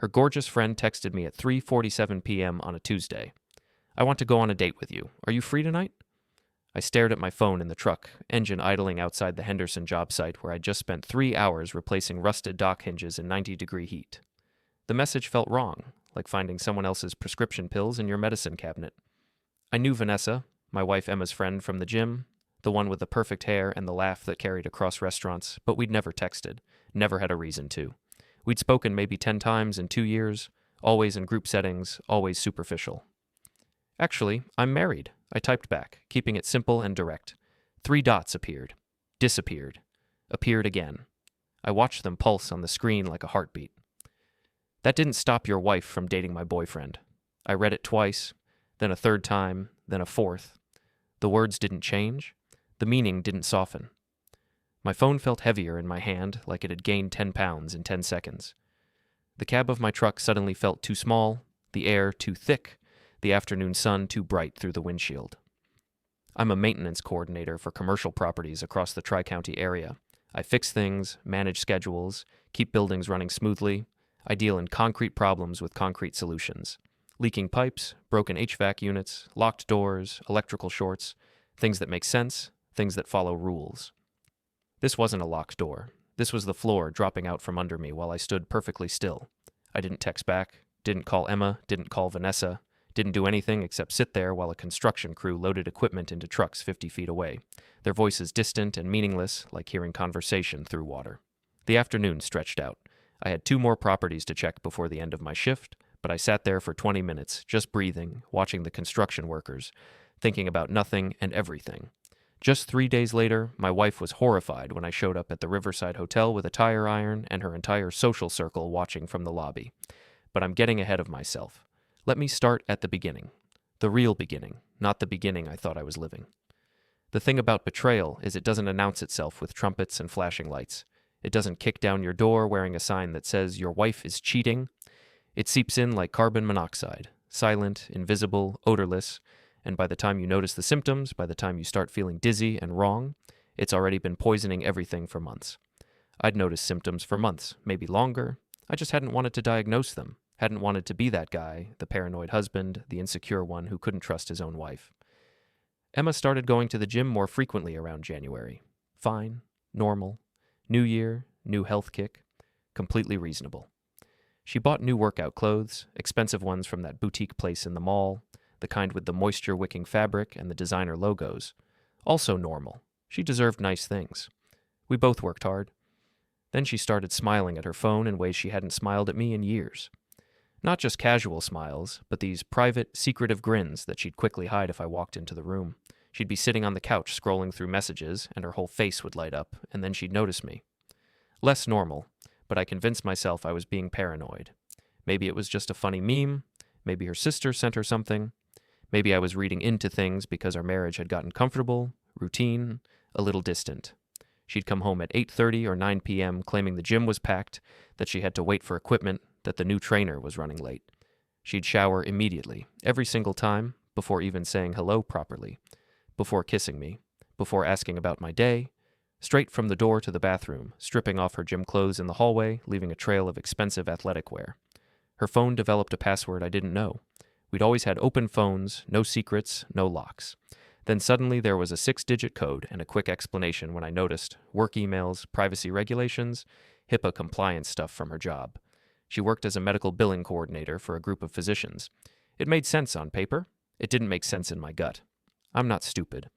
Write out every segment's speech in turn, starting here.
Her gorgeous friend texted me at 3:47 p.m. on a Tuesday. "I want to go on a date with you. Are you free tonight?" I stared at my phone in the truck, engine idling outside the Henderson job site where I'd just spent 3 hours replacing rusted dock hinges in 90-degree heat. The message felt wrong, like finding someone else's prescription pills in your medicine cabinet. I knew Vanessa, my wife Emma's friend from the gym, the one with the perfect hair and the laugh that carried across restaurants, but we'd never texted, never had a reason to. We'd spoken maybe 10 times in 2 years, always in group settings, always superficial. "Actually, I'm married," I typed back, keeping it simple and direct. 3 dots appeared, disappeared, appeared again. I watched them pulse on the screen like a heartbeat. "That didn't stop your wife from dating my boyfriend." I read it twice, then a third time, then a fourth. The words didn't change. The meaning didn't soften. My phone felt heavier in my hand, like it had gained 10 pounds in 10 seconds. The cab of my truck suddenly felt too small, the air too thick, the afternoon sun too bright through the windshield. I'm a maintenance coordinator for commercial properties across the Tri-County area. I fix things, manage schedules, keep buildings running smoothly. I deal in concrete problems with concrete solutions. Leaking pipes, broken HVAC units, locked doors, electrical shorts, things that make sense, things that follow rules. This wasn't a locked door. This was the floor dropping out from under me while I stood perfectly still. I didn't text back, didn't call Emma, didn't call Vanessa, didn't do anything except sit there while a construction crew loaded equipment into trucks 50 feet away, their voices distant and meaningless, like hearing conversation through water. The afternoon stretched out. I had 2 more properties to check before the end of my shift, but I sat there for 20 minutes, just breathing, watching the construction workers, thinking about nothing and everything. Just 3 days later, my wife was horrified when I showed up at the Riverside Hotel with a tire iron and her entire social circle watching from the lobby. But I'm getting ahead of myself. Let me start at the beginning. The real beginning, not the beginning I thought I was living. The thing about betrayal is it doesn't announce itself with trumpets and flashing lights. It doesn't kick down your door wearing a sign that says your wife is cheating. It seeps in like carbon monoxide, silent, invisible, odorless, and by the time you notice the symptoms, by the time you start feeling dizzy and wrong, it's already been poisoning everything for months. I'd noticed symptoms for months, maybe longer. I just hadn't wanted to diagnose them, hadn't wanted to be that guy, the paranoid husband, the insecure one who couldn't trust his own wife. Emma started going to the gym more frequently around January. Fine, normal, new year, new health kick, completely reasonable. She bought new workout clothes, expensive ones from that boutique place in the mall, the kind with the moisture-wicking fabric and the designer logos. Also normal. She deserved nice things. We both worked hard. Then she started smiling at her phone in ways she hadn't smiled at me in years. Not just casual smiles, but these private, secretive grins that she'd quickly hide if I walked into the room. She'd be sitting on the couch scrolling through messages, and her whole face would light up, and then she'd notice me. Less normal, but I convinced myself I was being paranoid. Maybe it was just a funny meme. Maybe her sister sent her something. Maybe I was reading into things because our marriage had gotten comfortable, routine, a little distant. She'd come home at 8:30 or 9 p.m. claiming the gym was packed, that she had to wait for equipment, that the new trainer was running late. She'd shower immediately, every single time, before even saying hello properly, before kissing me, before asking about my day, straight from the door to the bathroom, stripping off her gym clothes in the hallway, leaving a trail of expensive athletic wear. Her phone developed a password I didn't know. We'd always had open phones, no secrets, no locks. Then suddenly there was a 6-digit code and a quick explanation when I noticed work emails, privacy regulations, HIPAA compliance stuff from her job. She worked as a medical billing coordinator for a group of physicians. It made sense on paper. It didn't make sense in my gut. I'm not stupid.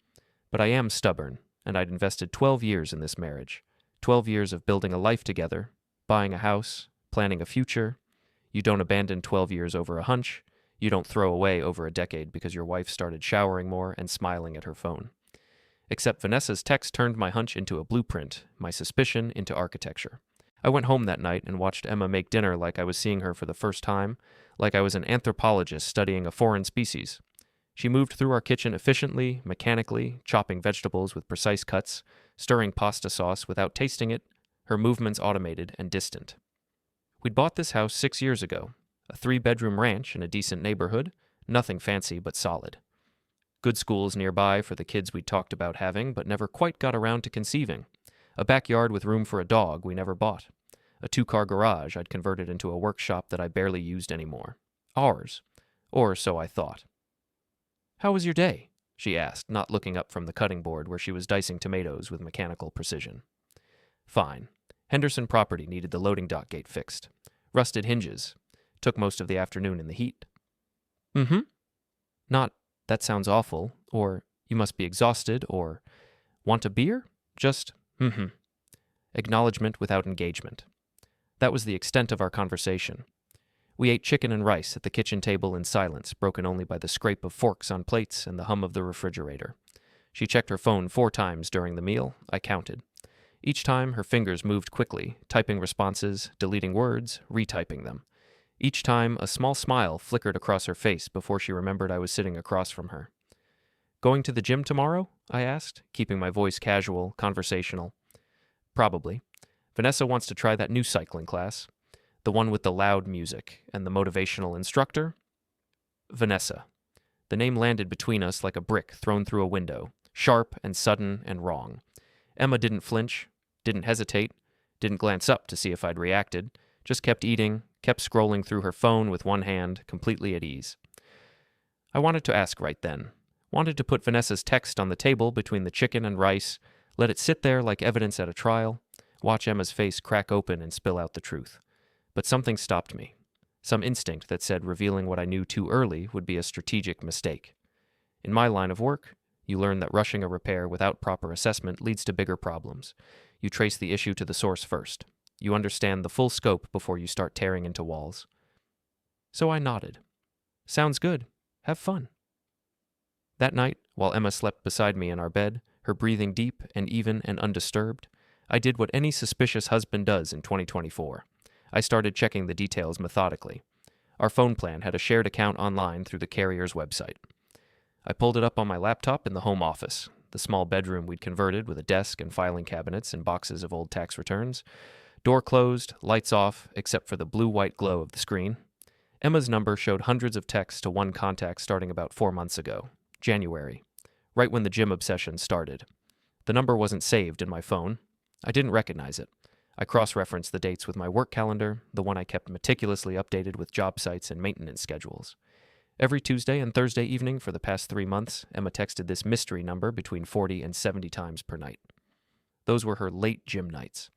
But I am stubborn, and I'd invested 12 years in this marriage. 12 years of building a life together, buying a house, planning a future. You don't abandon 12 years over a hunch. You don't throw away over a decade because your wife started showering more and smiling at her phone. Except Vanessa's text turned my hunch into a blueprint, my suspicion into architecture. I went home that night and watched Emma make dinner like I was seeing her for the first time, like I was an anthropologist studying a foreign species. She moved through our kitchen efficiently, mechanically, chopping vegetables with precise cuts, stirring pasta sauce without tasting it, her movements automated and distant. We'd bought this house 6 years ago, a 3-bedroom ranch in a decent neighborhood, nothing fancy but solid. Good schools nearby for the kids we'd talked about having but never quite got around to conceiving. A backyard with room for a dog we never bought. A 2-car garage I'd converted into a workshop that I barely used anymore. Ours. Or so I thought. "How was your day?" she asked, not looking up from the cutting board where she was dicing tomatoes with mechanical precision. "Fine. Henderson property needed the loading dock gate fixed. Rusted hinges. Took most of the afternoon in the heat." "Mm-hmm." Not, "That sounds awful," or "You must be exhausted," or "Want a beer?" Just, "Mm-hmm." Acknowledgement without engagement. That was the extent of our conversation. We ate chicken and rice at the kitchen table in silence, broken only by the scrape of forks on plates and the hum of the refrigerator. She checked her phone 4 times during the meal. I counted. Each time, her fingers moved quickly, typing responses, deleting words, retyping them. Each time, a small smile flickered across her face before she remembered I was sitting across from her. "Going to the gym tomorrow?" I asked, keeping my voice casual, conversational. "Probably. Vanessa wants to try that new cycling class. The one with the loud music and the motivational instructor?" Vanessa. The name landed between us like a brick thrown through a window, sharp and sudden and wrong. Emma didn't flinch, didn't hesitate, didn't glance up to see if I'd reacted, just kept eating, kept scrolling through her phone with one hand, completely at ease. I wanted to ask right then. Wanted to put Vanessa's text on the table between the chicken and rice, let it sit there like evidence at a trial, watch Emma's face crack open and spill out the truth. But something stopped me. Some instinct that said revealing what I knew too early would be a strategic mistake. In my line of work, you learn that rushing a repair without proper assessment leads to bigger problems. You trace the issue to the source first. You understand the full scope before you start tearing into walls. So I nodded. "Sounds good. Have fun." That night, while Emma slept beside me in our bed, her breathing deep and even and undisturbed, I did what any suspicious husband does in 2024. I started checking the details methodically. Our phone plan had a shared account online through the carrier's website. I pulled it up on my laptop in the home office, the small bedroom we'd converted with a desk and filing cabinets and boxes of old tax returns. Door closed, lights off, except for the blue-white glow of the screen. Emma's number showed hundreds of texts to one contact starting about 4 months ago, January, right when the gym obsession started. The number wasn't saved in my phone. I didn't recognize it. I cross-referenced the dates with my work calendar, the one I kept meticulously updated with job sites and maintenance schedules. Every Tuesday and Thursday evening for the past 3 months, Emma texted this mystery number between 40 and 70 times per night. Those were her late gym nights.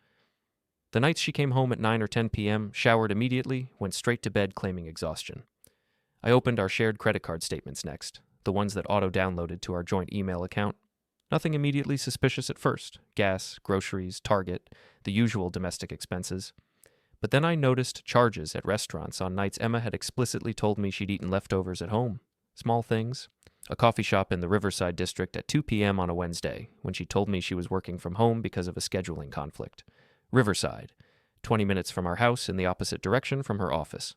The nights she came home at 9 or 10 p.m., showered immediately, went straight to bed claiming exhaustion. I opened our shared credit card statements next, the ones that auto-downloaded to our joint email account. Nothing immediately suspicious at first. Gas, groceries, Target, the usual domestic expenses. But then I noticed charges at restaurants on nights Emma had explicitly told me she'd eaten leftovers at home. Small things. A coffee shop in the Riverside district at 2 p.m. on a Wednesday, when she told me she was working from home because of a scheduling conflict. Riverside, 20 minutes from our house in the opposite direction from her office.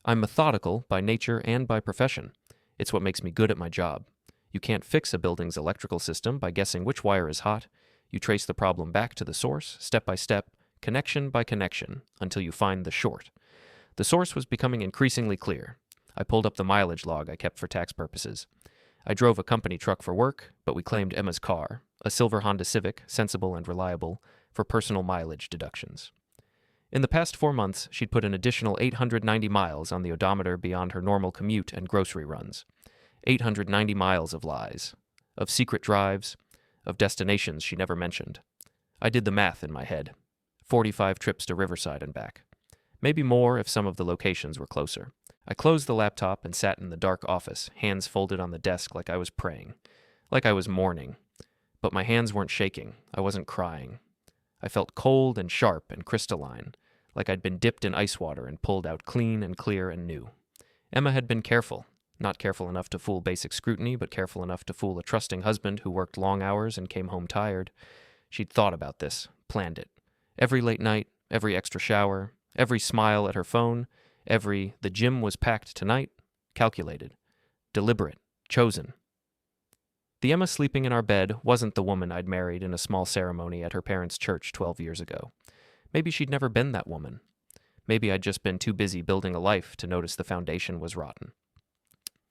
I'm methodical by nature and by profession. It's what makes me good at my job. You can't fix a building's electrical system by guessing which wire is hot. You trace the problem back to the source, step by step, connection by connection, until you find the short. The source was becoming increasingly clear. I pulled up the mileage log I kept for tax purposes. I drove a company truck for work, but we claimed Emma's car, a silver Honda Civic, sensible and reliable, for personal mileage deductions. In the past 4 months, she'd put an additional 890 miles on the odometer beyond her normal commute and grocery runs. 890 miles of lies, of secret drives, of destinations she never mentioned. I did the math in my head. 45 trips to Riverside and back. Maybe more if some of the locations were closer. I closed the laptop and sat in the dark office, hands folded on the desk like I was praying, like I was mourning. But my hands weren't shaking. I wasn't crying. I felt cold and sharp and crystalline, like I'd been dipped in ice water and pulled out clean and clear and new. Emma had been careful. Not careful enough to fool basic scrutiny, but careful enough to fool a trusting husband who worked long hours and came home tired. She'd thought about this, planned it. Every late night, every extra shower, every smile at her phone, every "the gym was packed tonight," calculated, deliberate, chosen. The Emma sleeping in our bed wasn't the woman I'd married in a small ceremony at her parents' church 12 years ago. Maybe she'd never been that woman. Maybe I'd just been too busy building a life to notice the foundation was rotten.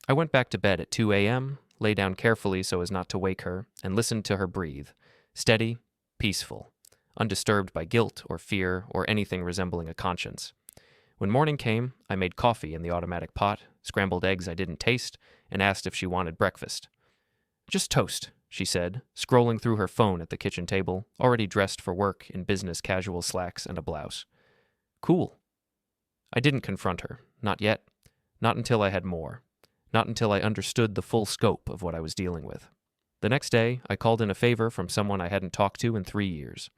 I went back to bed at 2 a.m., lay down carefully so as not to wake her, and listened to her breathe. Steady, peaceful, undisturbed by guilt or fear or anything resembling a conscience. When morning came, I made coffee in the automatic pot, scrambled eggs I didn't taste, and asked if she wanted breakfast. "Just toast," she said, scrolling through her phone at the kitchen table, already dressed for work in business casual slacks and a blouse. "Cool." I didn't confront her, not yet, not until I had more, not until I understood the full scope of what I was dealing with. The next day, I called in a favor from someone I hadn't talked to in 3 years.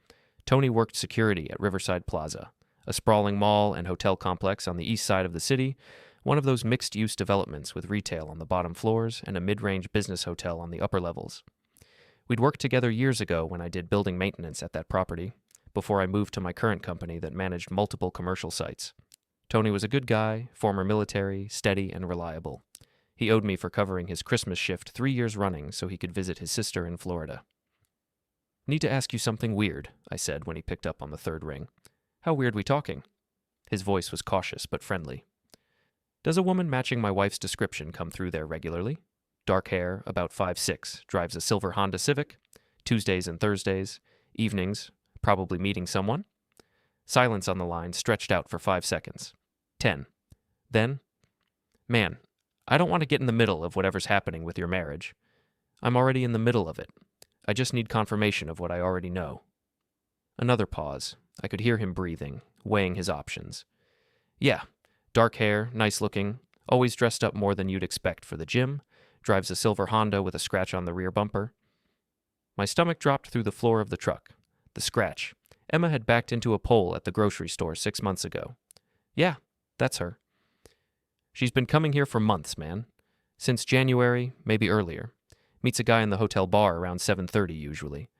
Tony worked security at Riverside Plaza, a sprawling mall and hotel complex on the east side of the city, one of those mixed-use developments with retail on the bottom floors and a mid-range business hotel on the upper levels. We'd worked together years ago when I did building maintenance at that property, before I moved to my current company that managed multiple commercial sites. Tony was a good guy, former military, steady and reliable. He owed me for covering his Christmas shift 3 years running so he could visit his sister in Florida. "Need to ask you something weird," I said when he picked up on the third ring. "How weird we talking?" His voice was cautious but friendly. "Does a woman matching my wife's description come through there regularly? Dark hair, about 5'6", drives a silver Honda Civic, Tuesdays and Thursdays, evenings, probably meeting someone?" Silence on the line stretched out for 5 seconds. 10. Then, "Man, I don't want to get in the middle of whatever's happening with your marriage. I'm already in the middle of it. I just need confirmation of what I already know." Another pause. I could hear him breathing, weighing his options. "Yeah, dark hair, nice looking, always dressed up more than you'd expect for the gym, drives a silver Honda with a scratch on the rear bumper." My stomach dropped through the floor of the truck. The scratch. Emma had backed into a pole at the grocery store 6 months ago. "Yeah, that's her. She's been coming here for months, man. Since January, maybe earlier. Meets a guy in the hotel bar around 7:30 usually.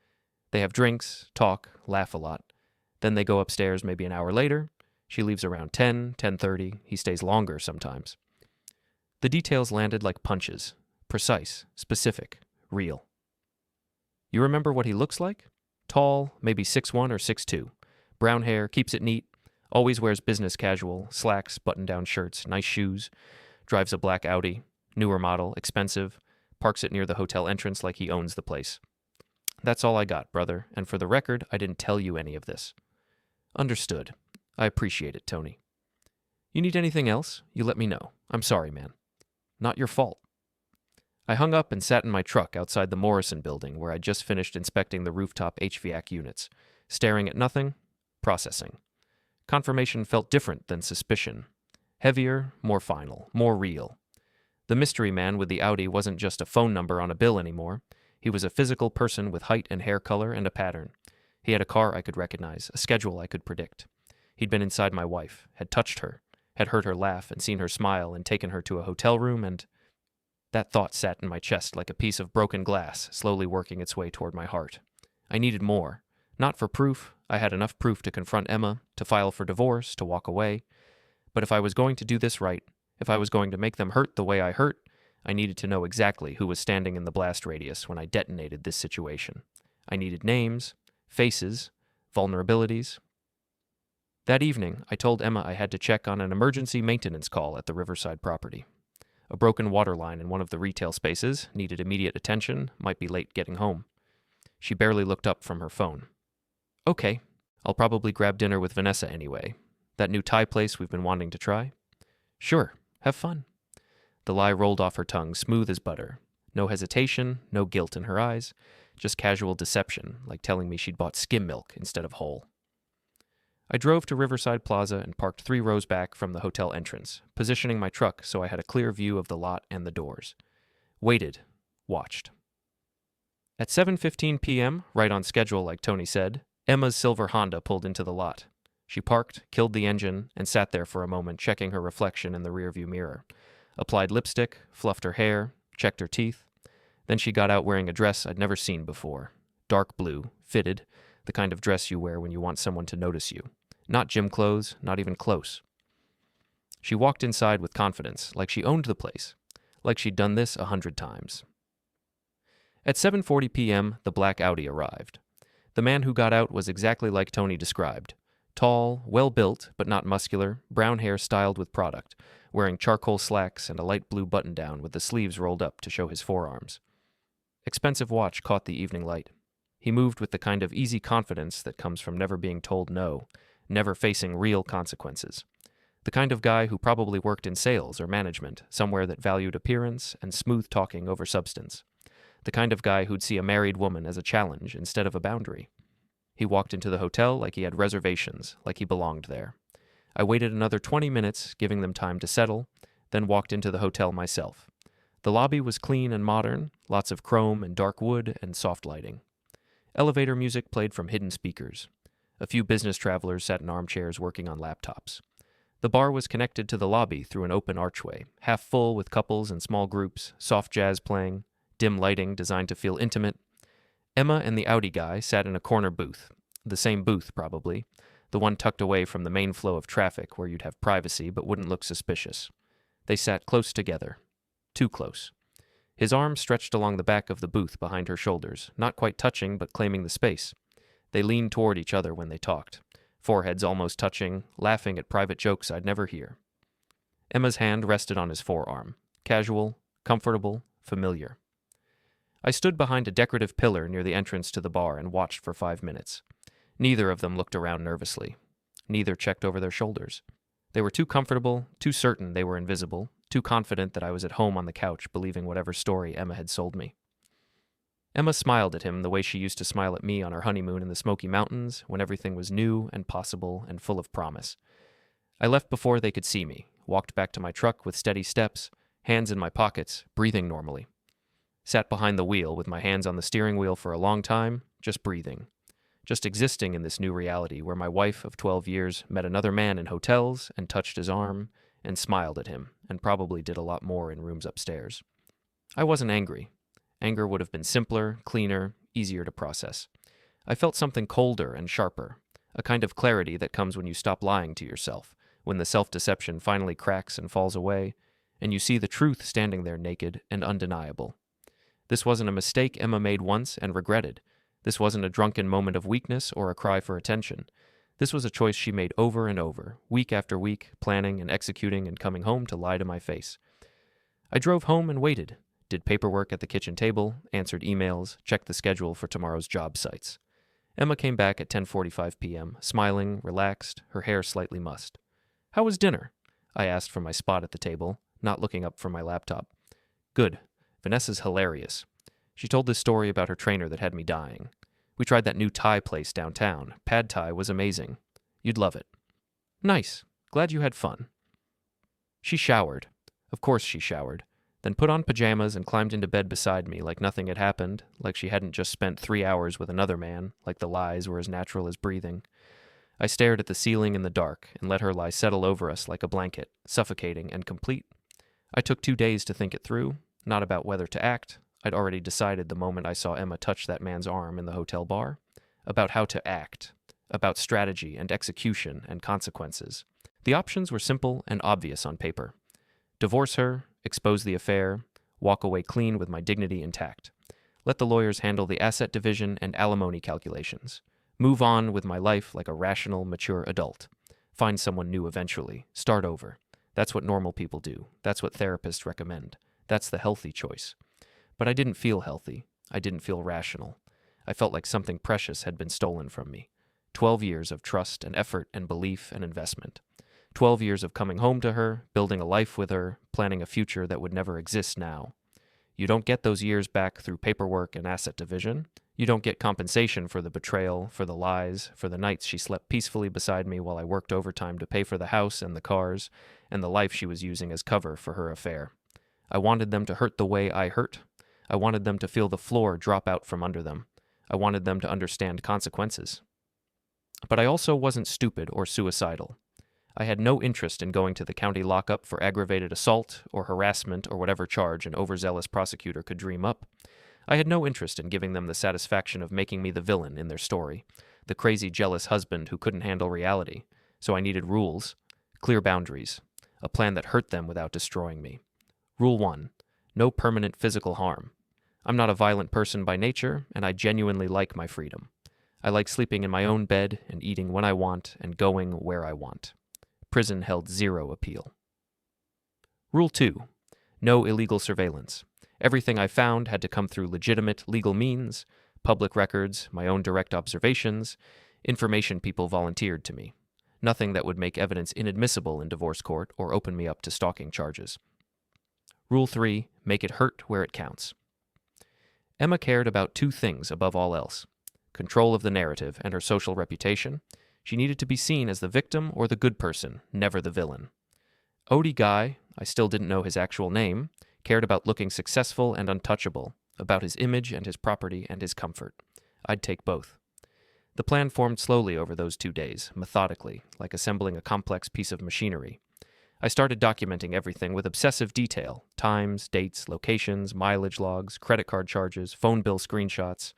They have drinks, talk, laugh a lot. Then they go upstairs maybe an hour later. She leaves around 10, 10:30. He stays longer sometimes." The details landed like punches. Precise, specific, real. "You remember what he looks like? Tall, maybe 6'1" or 6'2". Brown hair, keeps it neat. Always wears business casual, slacks, button-down shirts, nice shoes. Drives a black Audi, newer model, expensive. Parks it near the hotel entrance like he owns the place. That's all I got, brother, and for the record, I didn't tell you any of this." "Understood. I appreciate it, Tony. You need anything else? You let me know. I'm sorry, man. Not your fault." I hung up and sat in my truck outside the Morrison building where I'd just finished inspecting the rooftop HVAC units, staring at nothing, processing. Confirmation felt different than suspicion. Heavier, more final, more real. The mystery man with the Audi wasn't just a phone number on a bill anymore. He was a physical person with height and hair color and a pattern. He had a car I could recognize, a schedule I could predict. He'd been inside my wife, had touched her, had heard her laugh and seen her smile and taken her to a hotel room and... That thought sat in my chest like a piece of broken glass, slowly working its way toward my heart. I needed more. Not for proof. I had enough proof to confront Emma, to file for divorce, to walk away. But if I was going to do this right, if I was going to make them hurt the way I hurt, I needed to know exactly who was standing in the blast radius when I detonated this situation. I needed names, faces, vulnerabilities. That evening, I told Emma I had to check on an emergency maintenance call at the Riverside property. A broken water line in one of the retail spaces needed immediate attention, might be late getting home. She barely looked up from her phone. "Okay, I'll probably grab dinner with Vanessa anyway. That new Thai place we've been wanting to try?" "Sure, have fun." The lie rolled off her tongue, smooth as butter. No hesitation, no guilt in her eyes, just casual deception, like telling me she'd bought skim milk instead of whole. I drove to Riverside Plaza and parked 3 rows back from the hotel entrance, positioning my truck so I had a clear view of the lot and the doors. Waited. Watched. At 7:15 p.m., right on schedule like Tony said, Emma's silver Honda pulled into the lot. She parked, killed the engine, and sat there for a moment checking her reflection in the rearview mirror. Applied lipstick, fluffed her hair, checked her teeth. Then she got out wearing a dress I'd never seen before. Dark blue, fitted, the kind of dress you wear when you want someone to notice you. Not gym clothes, not even close. She walked inside with confidence, like she owned the place, like she'd done this 100 times. At 7:40 p.m., the black Audi arrived. The man who got out was exactly like Tony described. Tall, well-built, but not muscular, brown hair styled with product, wearing charcoal slacks and a light blue button-down with the sleeves rolled up to show his forearms. Expensive watch caught the evening light. He moved with the kind of easy confidence that comes from never being told no, never facing real consequences. The kind of guy who probably worked in sales or management, somewhere that valued appearance and smooth talking over substance. The kind of guy who'd see a married woman as a challenge instead of a boundary. He walked into the hotel like he had reservations, like he belonged there. I waited another 20 minutes, giving them time to settle, then walked into the hotel myself. The lobby was clean and modern, lots of chrome and dark wood and soft lighting. Elevator music played from hidden speakers. A few business travelers sat in armchairs working on laptops. The bar was connected to the lobby through an open archway, half full with couples and small groups, soft jazz playing, dim lighting designed to feel intimate. Emma and the Audi guy sat in a corner booth, the same booth probably, the one tucked away from the main flow of traffic where you'd have privacy but wouldn't look suspicious. They sat close together. Too close. His arm stretched along the back of the booth behind her shoulders, not quite touching but claiming the space. They leaned toward each other when they talked, foreheads almost touching, laughing at private jokes I'd never hear. Emma's hand rested on his forearm, casual, comfortable, familiar. I stood behind a decorative pillar near the entrance to the bar and watched for 5 minutes. Neither of them looked around nervously. Neither checked over their shoulders. They were too comfortable, too certain they were invisible, too confident that I was at home on the couch believing whatever story Emma had sold me. Emma smiled at him the way she used to smile at me on our honeymoon in the Smoky Mountains when everything was new and possible and full of promise. I left before they could see me, walked back to my truck with steady steps, hands in my pockets, breathing normally. Sat behind the wheel with my hands on the steering wheel for a long time, just breathing. Just existing in this new reality where my wife of 12 years met another man in hotels and touched his arm and smiled at him and probably did a lot more in rooms upstairs. I wasn't angry. Anger would have been simpler, cleaner, easier to process. I felt something colder and sharper, a kind of clarity that comes when you stop lying to yourself, when the self-deception finally cracks and falls away, and you see the truth standing there naked and undeniable. This wasn't a mistake Emma made once and regretted. This wasn't a drunken moment of weakness or a cry for attention. This was a choice she made over and over, week after week, planning and executing and coming home to lie to my face. I drove home and waited, did paperwork at the kitchen table, answered emails, checked the schedule for tomorrow's job sites. Emma came back at 10:45 p.m., smiling, relaxed, her hair slightly mussed. "How was dinner?" I asked from my spot at the table, not looking up from my laptop. "Good. Vanessa's hilarious. She told this story about her trainer that had me dying. We tried that new Thai place downtown. Pad Thai was amazing. You'd love it." "Nice. Glad you had fun." She showered. Of course she showered. Then put on pajamas and climbed into bed beside me like nothing had happened, like she hadn't just spent 3 hours with another man, like the lies were as natural as breathing. I stared at the ceiling in the dark and let her lie settle over us like a blanket, suffocating and complete. I took 2 days to think it through, not about whether to act. I'd already decided the moment I saw Emma touch that man's arm in the hotel bar. About how to act. About strategy and execution and consequences. The options were simple and obvious on paper. Divorce her, expose the affair, walk away clean with my dignity intact. Let the lawyers handle the asset division and alimony calculations. Move on with my life like a rational, mature adult. Find someone new eventually. Start over. That's what normal people do. That's what therapists recommend. That's the healthy choice. But I didn't feel healthy. I didn't feel rational. I felt like something precious had been stolen from me. 12 years of trust and effort and belief and investment. 12 years of coming home to her, building a life with her, planning a future that would never exist now. You don't get those years back through paperwork and asset division. You don't get compensation for the betrayal, for the lies, for the nights she slept peacefully beside me while I worked overtime to pay for the house and the cars, and the life she was using as cover for her affair. I wanted them to hurt the way I hurt. I wanted them to feel the floor drop out from under them. I wanted them to understand consequences. But I also wasn't stupid or suicidal. I had no interest in going to the county lockup for aggravated assault or harassment or whatever charge an overzealous prosecutor could dream up. I had no interest in giving them the satisfaction of making me the villain in their story, the crazy, jealous husband who couldn't handle reality. So I needed rules, clear boundaries, a plan that hurt them without destroying me. Rule 1. No permanent physical harm. I'm not a violent person by nature, and I genuinely like my freedom. I like sleeping in my own bed and eating when I want and going where I want. Prison held zero appeal. Rule 2. No illegal surveillance. Everything I found had to come through legitimate legal means, public records, my own direct observations, information people volunteered to me. Nothing that would make evidence inadmissible in divorce court or open me up to stalking charges. Rule 3, make it hurt where it counts. Emma cared about two things above all else: control of the narrative and her social reputation. She needed to be seen as the victim or the good person, never the villain. Odie Guy, I still didn't know his actual name, cared about looking successful and untouchable, about his image and his property and his comfort. I'd take both. The plan formed slowly over those 2 days, methodically, like assembling a complex piece of machinery. I started documenting everything with obsessive detail: times, dates, locations, mileage logs, credit card charges, phone bill screenshots.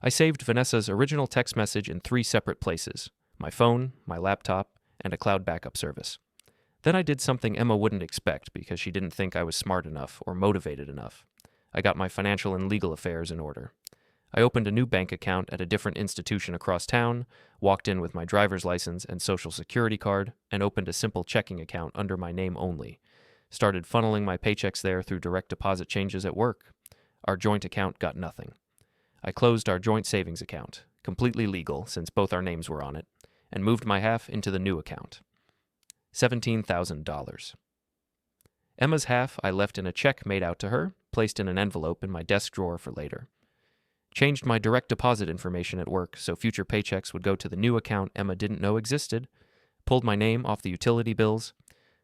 I saved Vanessa's original text message in 3 separate places: my phone, my laptop, and a cloud backup service. Then I did something Emma wouldn't expect because she didn't think I was smart enough or motivated enough. I got my financial and legal affairs in order. I opened a new bank account at a different institution across town, walked in with my driver's license and social security card, and opened a simple checking account under my name only. Started funneling my paychecks there through direct deposit changes at work. Our joint account got nothing. I closed our joint savings account, completely legal since both our names were on it, and moved my half into the new account. $17,000. Emma's half I left in a check made out to her, placed in an envelope in my desk drawer for later. Changed my direct deposit information at work so future paychecks would go to the new account Emma didn't know existed, pulled my name off the utility bills,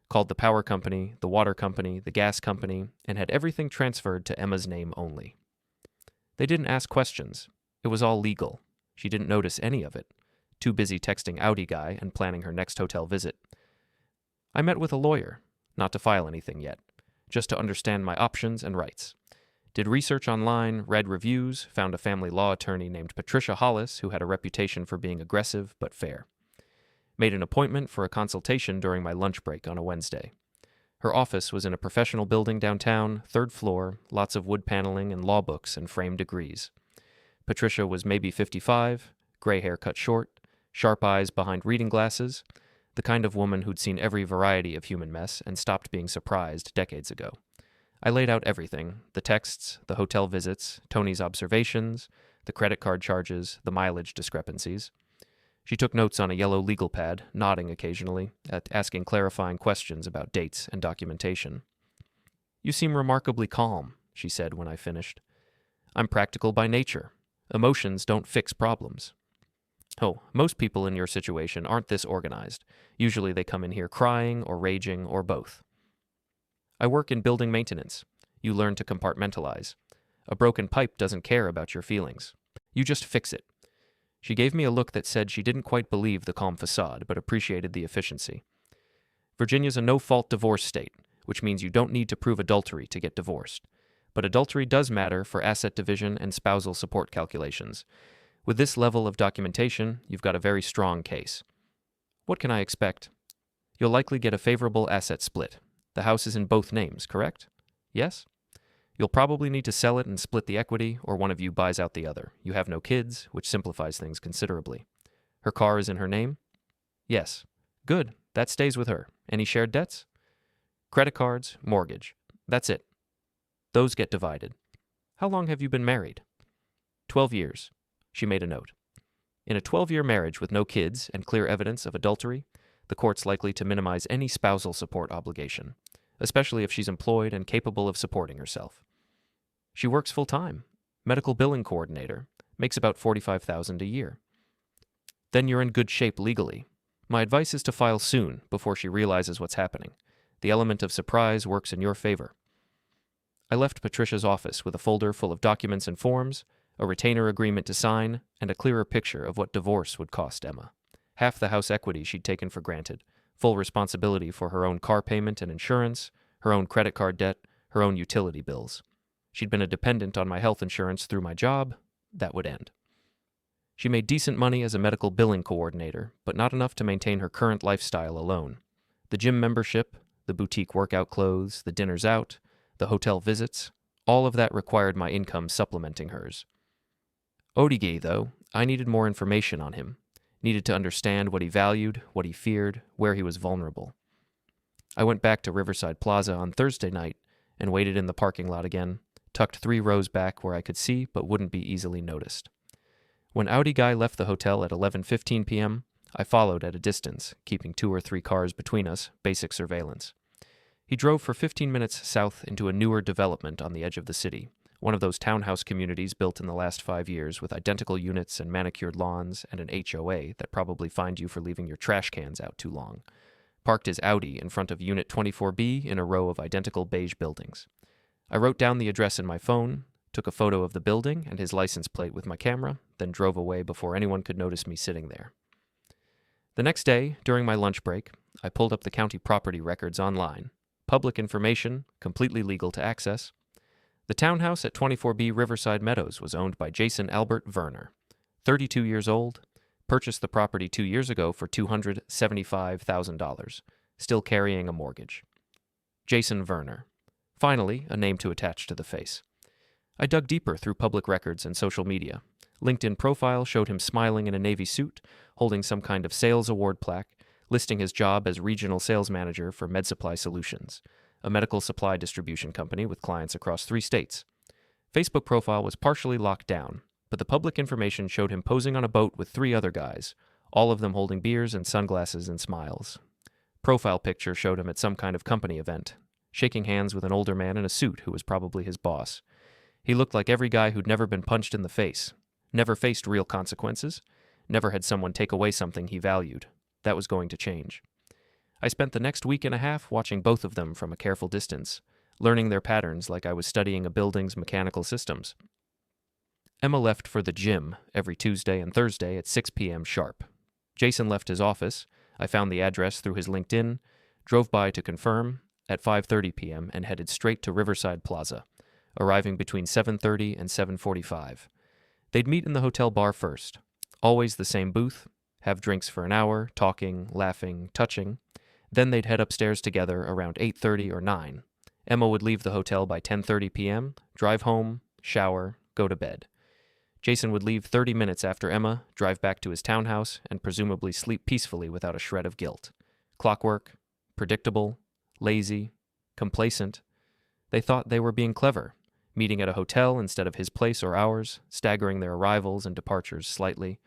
called the power company, the water company, the gas company, and had everything transferred to Emma's name only. They didn't ask questions. It was all legal. She didn't notice any of it. Too busy texting Audi Guy and planning her next hotel visit. I met with a lawyer, not to file anything yet, just to understand my options and rights. Did research online, read reviews, found a family law attorney named Patricia Hollis who had a reputation for being aggressive but fair. Made an appointment for a consultation during my lunch break on a Wednesday. Her office was in a professional building downtown, 3rd floor, lots of wood paneling and law books and framed degrees. Patricia was maybe 55, gray hair cut short, sharp eyes behind reading glasses, the kind of woman who'd seen every variety of human mess and stopped being surprised decades ago. I laid out everything: the texts, the hotel visits, Tony's observations, the credit card charges, the mileage discrepancies. She took notes on a yellow legal pad, nodding occasionally, asking clarifying questions about dates and documentation. "You seem remarkably calm," she said when I finished. "I'm practical by nature. Emotions don't fix problems." "Oh, most people in your situation aren't this organized. Usually they come in here crying or raging or both." "I work in building maintenance. You learn to compartmentalize. A broken pipe doesn't care about your feelings. You just fix it." She gave me a look that said she didn't quite believe the calm facade, but appreciated the efficiency. "Virginia's a no-fault divorce state, which means you don't need to prove adultery to get divorced. But adultery does matter for asset division and spousal support calculations. With this level of documentation, you've got a very strong case. What can I expect? You'll likely get a favorable asset split. The house is in both names, correct? Yes? You'll probably need to sell it and split the equity, or one of you buys out the other. You have no kids, which simplifies things considerably. Her car is in her name? Yes. Good. That stays with her. Any shared debts? Credit cards, mortgage. That's it. Those get divided. How long have you been married? 12 years. She made a note. In a 12-year marriage with no kids and clear evidence of adultery, the court's likely to minimize any spousal support obligation, especially if she's employed and capable of supporting herself. She works full-time, medical billing coordinator, makes about $45,000 a year. Then you're in good shape legally. My advice is to file soon, before she realizes what's happening. The element of surprise works in your favor. I left Patricia's office with a folder full of documents and forms, a retainer agreement to sign, and a clearer picture of what divorce would cost Emma. Half the house equity she'd taken for granted, full responsibility for her own car payment and insurance, her own credit card debt, her own utility bills. She'd been a dependent on my health insurance through my job. That would end. She made decent money as a medical billing coordinator, but not enough to maintain her current lifestyle alone. The gym membership, the boutique workout clothes, the dinners out, the hotel visits, all of that required my income supplementing hers. Odigay, though, I needed more information on him. Needed to understand what he valued, what he feared, where he was vulnerable. I went back to Riverside Plaza on Thursday night and waited in the parking lot again, tucked 3 rows back where I could see but wouldn't be easily noticed. When Audi guy left the hotel at 11:15 p.m., I followed at a distance, keeping 2 or 3 cars between us, basic surveillance. He drove for 15 minutes south into a newer development on the edge of the city, one of those townhouse communities built in the last 5 years with identical units and manicured lawns and an HOA that probably fined you for leaving your trash cans out too long. Parked his Audi in front of Unit 24B in a row of identical beige buildings. I wrote down the address in my phone, took a photo of the building and his license plate with my camera, then drove away before anyone could notice me sitting there. The next day, during my lunch break, I pulled up the county property records online. Public information, completely legal to access. The townhouse at 24B Riverside Meadows was owned by Jason Albert Verner, 32 years old, purchased the property 2 years ago for $275,000, still carrying a mortgage. Jason Verner. Finally, a name to attach to the face. I dug deeper through public records and social media. LinkedIn profile showed him smiling in a navy suit, holding some kind of sales award plaque, listing his job as regional sales manager for MedSupply Solutions, a medical supply distribution company with clients across 3 states. Facebook profile was partially locked down, but the public information showed him posing on a boat with 3 other guys, all of them holding beers and sunglasses and smiles. Profile picture showed him at some kind of company event, shaking hands with an older man in a suit who was probably his boss. He looked like every guy who'd never been punched in the face, never faced real consequences, never had someone take away something he valued. That was going to change. I spent the next week and a half watching both of them from a careful distance, learning their patterns like I was studying a building's mechanical systems. Emma left for the gym every Tuesday and Thursday at 6 p.m. sharp. Jason left his office. I found the address through his LinkedIn, drove by to confirm at 5:30 p.m. and headed straight to Riverside Plaza, arriving between 7:30 and 7:45. They'd meet in the hotel bar first. Always the same booth, have drinks for an hour, talking, laughing, touching. Then they'd head upstairs together around 8:30 or 9. Emma would leave the hotel by 10:30 p.m., drive home, shower, go to bed. Jason would leave 30 minutes after Emma, drive back to his townhouse, and presumably sleep peacefully without a shred of guilt. Clockwork, predictable, lazy, complacent. They thought they were being clever, meeting at a hotel instead of his place or ours, staggering their arrivals and departures slightly.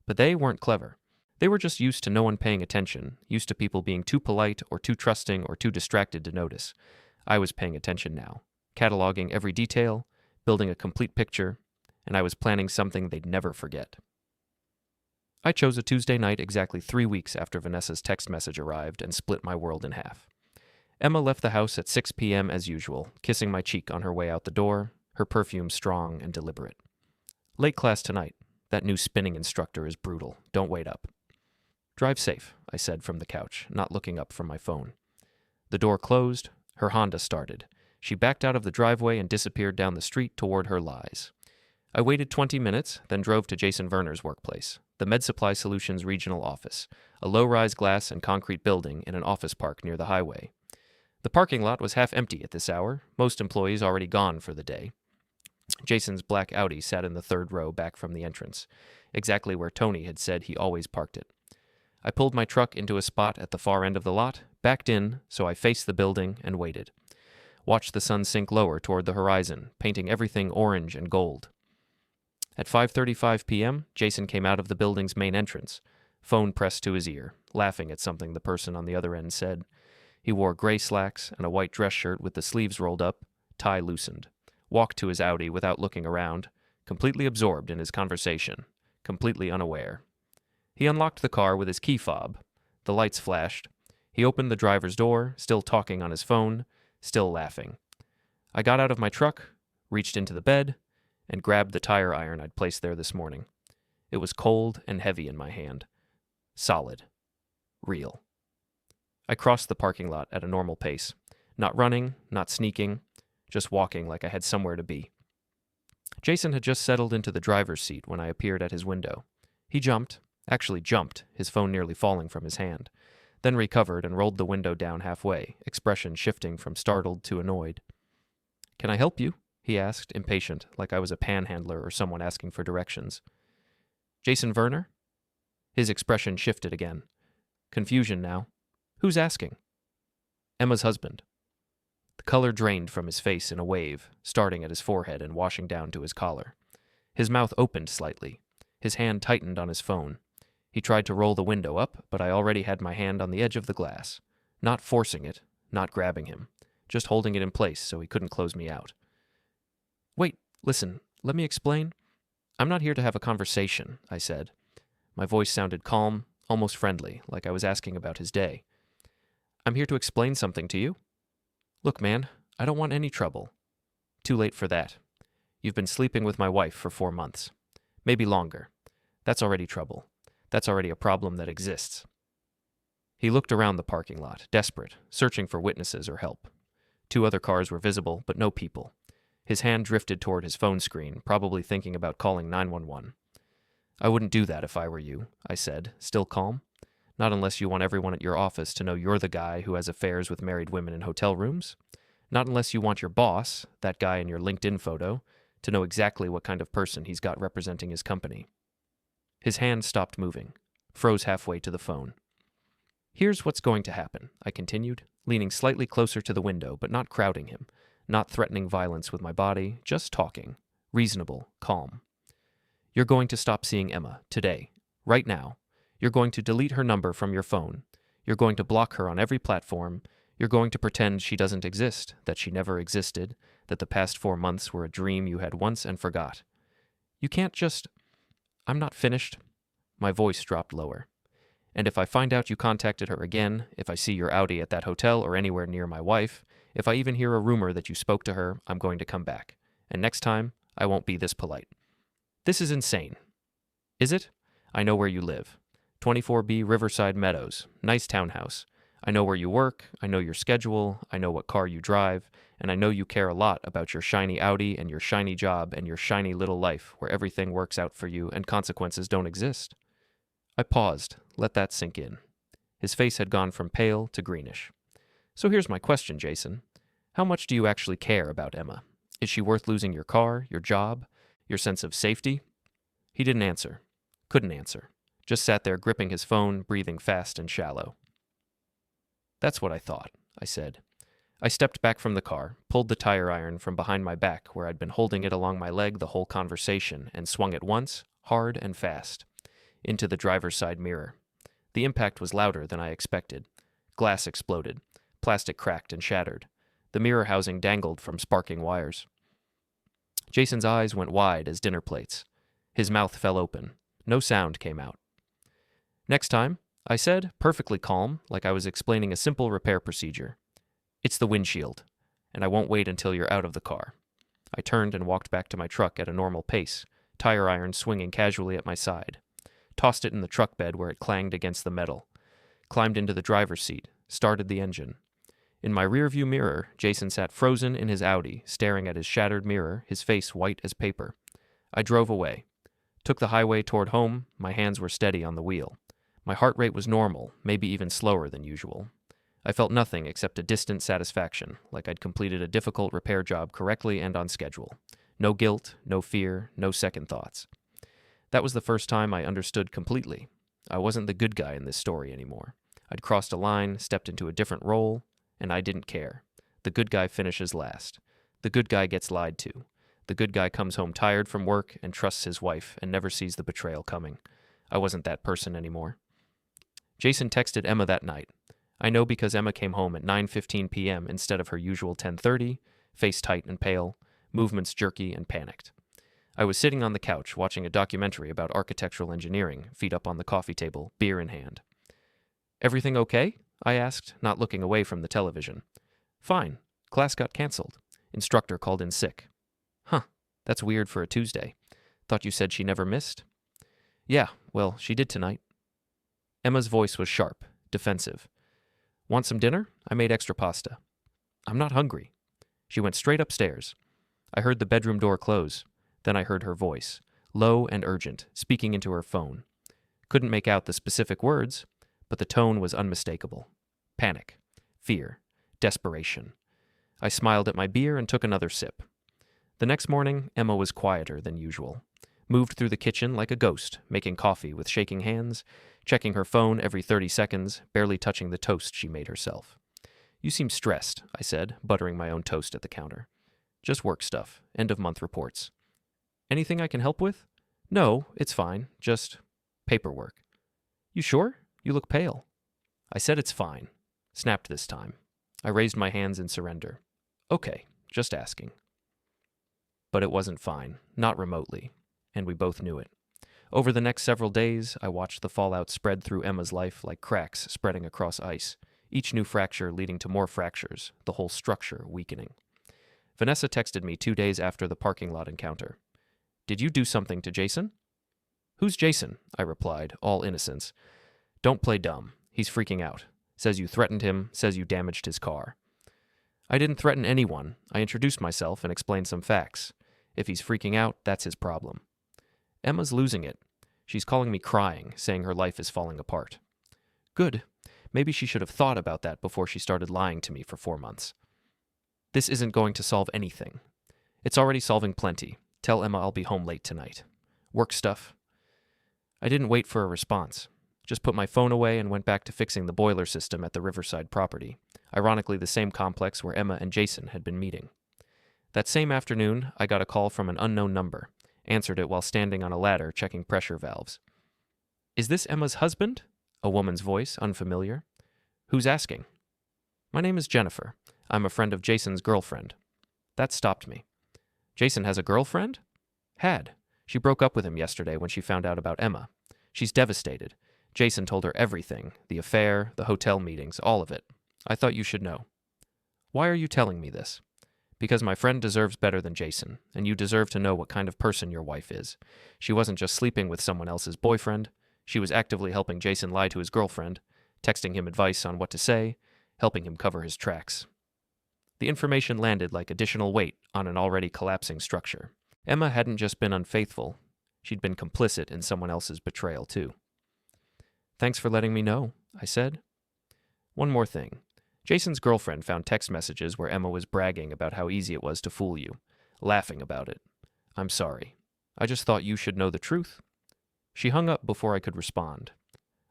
But they weren't clever. They were just used to no one paying attention, used to people being too polite or too trusting or too distracted to notice. I was paying attention now, cataloging every detail, building a complete picture, and I was planning something they'd never forget. I chose a Tuesday night exactly 3 weeks after Vanessa's text message arrived and split my world in half. Emma left the house at 6 p.m. as usual, kissing my cheek on her way out the door, her perfume strong and deliberate. Late class tonight. That new spinning instructor is brutal. Don't wait up. Drive safe, I said from the couch, not looking up from my phone. The door closed. Her Honda started. She backed out of the driveway and disappeared down the street toward her lies. I waited 20 minutes, then drove to Jason Verner's workplace, the MedSupply Solutions regional office, a low-rise glass and concrete building in an office park near the highway. The parking lot was half empty at this hour, most employees already gone for the day. Jason's black Audi sat in the 3rd row back from the entrance, exactly where Tony had said he always parked it. I pulled my truck into a spot at the far end of the lot, backed in so I faced the building and waited. Watched the sun sink lower toward the horizon, painting everything orange and gold. At 5:35 p.m., Jason came out of the building's main entrance, phone pressed to his ear, laughing at something the person on the other end said. He wore gray slacks and a white dress shirt with the sleeves rolled up, tie loosened. Walked to his Audi without looking around, completely absorbed in his conversation, completely unaware. He unlocked the car with his key fob. The lights flashed. He opened the driver's door, still talking on his phone, still laughing. I got out of my truck, reached into the bed, and grabbed the tire iron I'd placed there this morning. It was cold and heavy in my hand. Solid. Real. I crossed the parking lot at a normal pace. Not running, not sneaking, just walking like I had somewhere to be. Jason had just settled into the driver's seat when I appeared at his window. He jumped, his phone nearly falling from his hand, then recovered and rolled the window down halfway, expression shifting from startled to annoyed. "Can I help you?" he asked, impatient, like I was a panhandler or someone asking for directions. "Jason Verner?" His expression shifted again. Confusion now. "Who's asking?" "Emma's husband." The color drained from his face in a wave, starting at his forehead and washing down to his collar. His mouth opened slightly. His hand tightened on his phone. He tried to roll the window up, but I already had my hand on the edge of the glass. Not forcing it, not grabbing him, just holding it in place so he couldn't close me out. Wait, listen, let me explain. I'm not here to have a conversation, I said. My voice sounded calm, almost friendly, like I was asking about his day. I'm here to explain something to you. Look, man, I don't want any trouble. Too late for that. You've been sleeping with my wife for 4 months. Maybe longer. That's already trouble. That's already a problem that exists. He looked around the parking lot, desperate, searching for witnesses or help. 2 other cars were visible, but no people. His hand drifted toward his phone screen, probably thinking about calling 911. I wouldn't do that if I were you, I said, still calm. Not unless you want everyone at your office to know you're the guy who has affairs with married women in hotel rooms. Not unless you want your boss, that guy in your LinkedIn photo, to know exactly what kind of person he's got representing his company. His hand stopped moving, froze halfway to the phone. Here's what's going to happen, I continued, leaning slightly closer to the window, but not crowding him, not threatening violence with my body, just talking, reasonable, calm. You're going to stop seeing Emma, today, right now. You're going to delete her number from your phone. You're going to block her on every platform. You're going to pretend she doesn't exist, that she never existed, that the past 4 months were a dream you had once and forgot. You can't just... I'm not finished. My voice dropped lower. And if I find out you contacted her again, if I see your Audi at that hotel or anywhere near my wife, if I even hear a rumor that you spoke to her, I'm going to come back. And next time, I won't be this polite. This is insane. Is it? I know where you live. 24B Riverside Meadows. Nice townhouse. I know where you work, I know your schedule, I know what car you drive, and I know you care a lot about your shiny Audi and your shiny job and your shiny little life where everything works out for you and consequences don't exist. I paused, let that sink in. His face had gone from pale to greenish. So here's my question, Jason. How much do you actually care about Emma? Is she worth losing your car, your job, your sense of safety? He didn't answer. Couldn't answer. Just sat there gripping his phone, breathing fast and shallow. That's what I thought, I said. I stepped back from the car, pulled the tire iron from behind my back where I'd been holding it along my leg the whole conversation, and swung it once, hard and fast, into the driver's side mirror. The impact was louder than I expected. Glass exploded. Plastic cracked and shattered. The mirror housing dangled from sparking wires. Jason's eyes went wide as dinner plates. His mouth fell open. No sound came out. Next time, I said, perfectly calm, like I was explaining a simple repair procedure. It's the windshield, and I won't wait until you're out of the car. I turned and walked back to my truck at a normal pace, tire iron swinging casually at my side. Tossed it in the truck bed where it clanged against the metal. Climbed into the driver's seat, started the engine. In my rearview mirror, Jason sat frozen in his Audi, staring at his shattered mirror, his face white as paper. I drove away. Took the highway toward home, my hands were steady on the wheel. My heart rate was normal, maybe even slower than usual. I felt nothing except a distant satisfaction, like I'd completed a difficult repair job correctly and on schedule. No guilt, no fear, no second thoughts. That was the first time I understood completely. I wasn't the good guy in this story anymore. I'd crossed a line, stepped into a different role, and I didn't care. The good guy finishes last. The good guy gets lied to. The good guy comes home tired from work and trusts his wife and never sees the betrayal coming. I wasn't that person anymore. Jason texted Emma that night. I know because Emma came home at 9:15 p.m. instead of her usual 10:30, face tight and pale, movements jerky and panicked. I was sitting on the couch watching a documentary about architectural engineering, feet up on the coffee table, beer in hand. Everything okay? I asked, not looking away from the television. Fine. Class got canceled. Instructor called in sick. Huh, that's weird for a Tuesday. Thought you said she never missed? Yeah, well, she did tonight. Emma's voice was sharp, defensive. Want some dinner? I made extra pasta. I'm not hungry. She went straight upstairs. I heard the bedroom door close. Then I heard her voice, low and urgent, speaking into her phone. Couldn't make out the specific words, but the tone was unmistakable. Panic, fear, desperation. I smiled at my beer and took another sip. The next morning, Emma was quieter than usual. Moved through the kitchen like a ghost, making coffee with shaking hands, checking her phone every 30 seconds, barely touching the toast she made herself. You seem stressed, I said, buttering my own toast at the counter. Just work stuff. End-of-month reports. Anything I can help with? No, it's fine. Just paperwork. You sure? You look pale. I said it's fine. Snapped this time. I raised my hands in surrender. Okay, just asking. But it wasn't fine, not remotely, and we both knew it. Over the next several days, I watched the fallout spread through Emma's life like cracks spreading across ice, each new fracture leading to more fractures, the whole structure weakening. Vanessa texted me 2 days after the parking lot encounter. Did you do something to Jason? Who's Jason? I replied, all innocence. Don't play dumb. He's freaking out. Says you threatened him, says you damaged his car. I didn't threaten anyone. I introduced myself and explained some facts. If he's freaking out, that's his problem. Emma's losing it. She's calling me crying, saying her life is falling apart. Good. Maybe she should have thought about that before she started lying to me for 4 months. This isn't going to solve anything. It's already solving plenty. Tell Emma I'll be home late tonight. Work stuff. I didn't wait for a response. Just put my phone away and went back to fixing the boiler system at the Riverside property, ironically the same complex where Emma and Jason had been meeting. That same afternoon, I got a call from an unknown number. Answered it while standing on a ladder checking pressure valves. Is this Emma's husband? A woman's voice, unfamiliar. Who's asking? My name is Jennifer. I'm a friend of Jason's girlfriend. That stopped me. Jason has a girlfriend? Had. She broke up with him yesterday when she found out about Emma. She's devastated. Jason told her everything, the affair, the hotel meetings, all of it. I thought you should know. Why are you telling me this? Because my friend deserves better than Jason, and you deserve to know what kind of person your wife is. She wasn't just sleeping with someone else's boyfriend. She was actively helping Jason lie to his girlfriend, texting him advice on what to say, helping him cover his tracks. The information landed like additional weight on an already collapsing structure. Emma hadn't just been unfaithful. She'd been complicit in someone else's betrayal, too. Thanks for letting me know, I said. One more thing. Jason's girlfriend found text messages where Emma was bragging about how easy it was to fool you, laughing about it. I'm sorry. I just thought you should know the truth. She hung up before I could respond.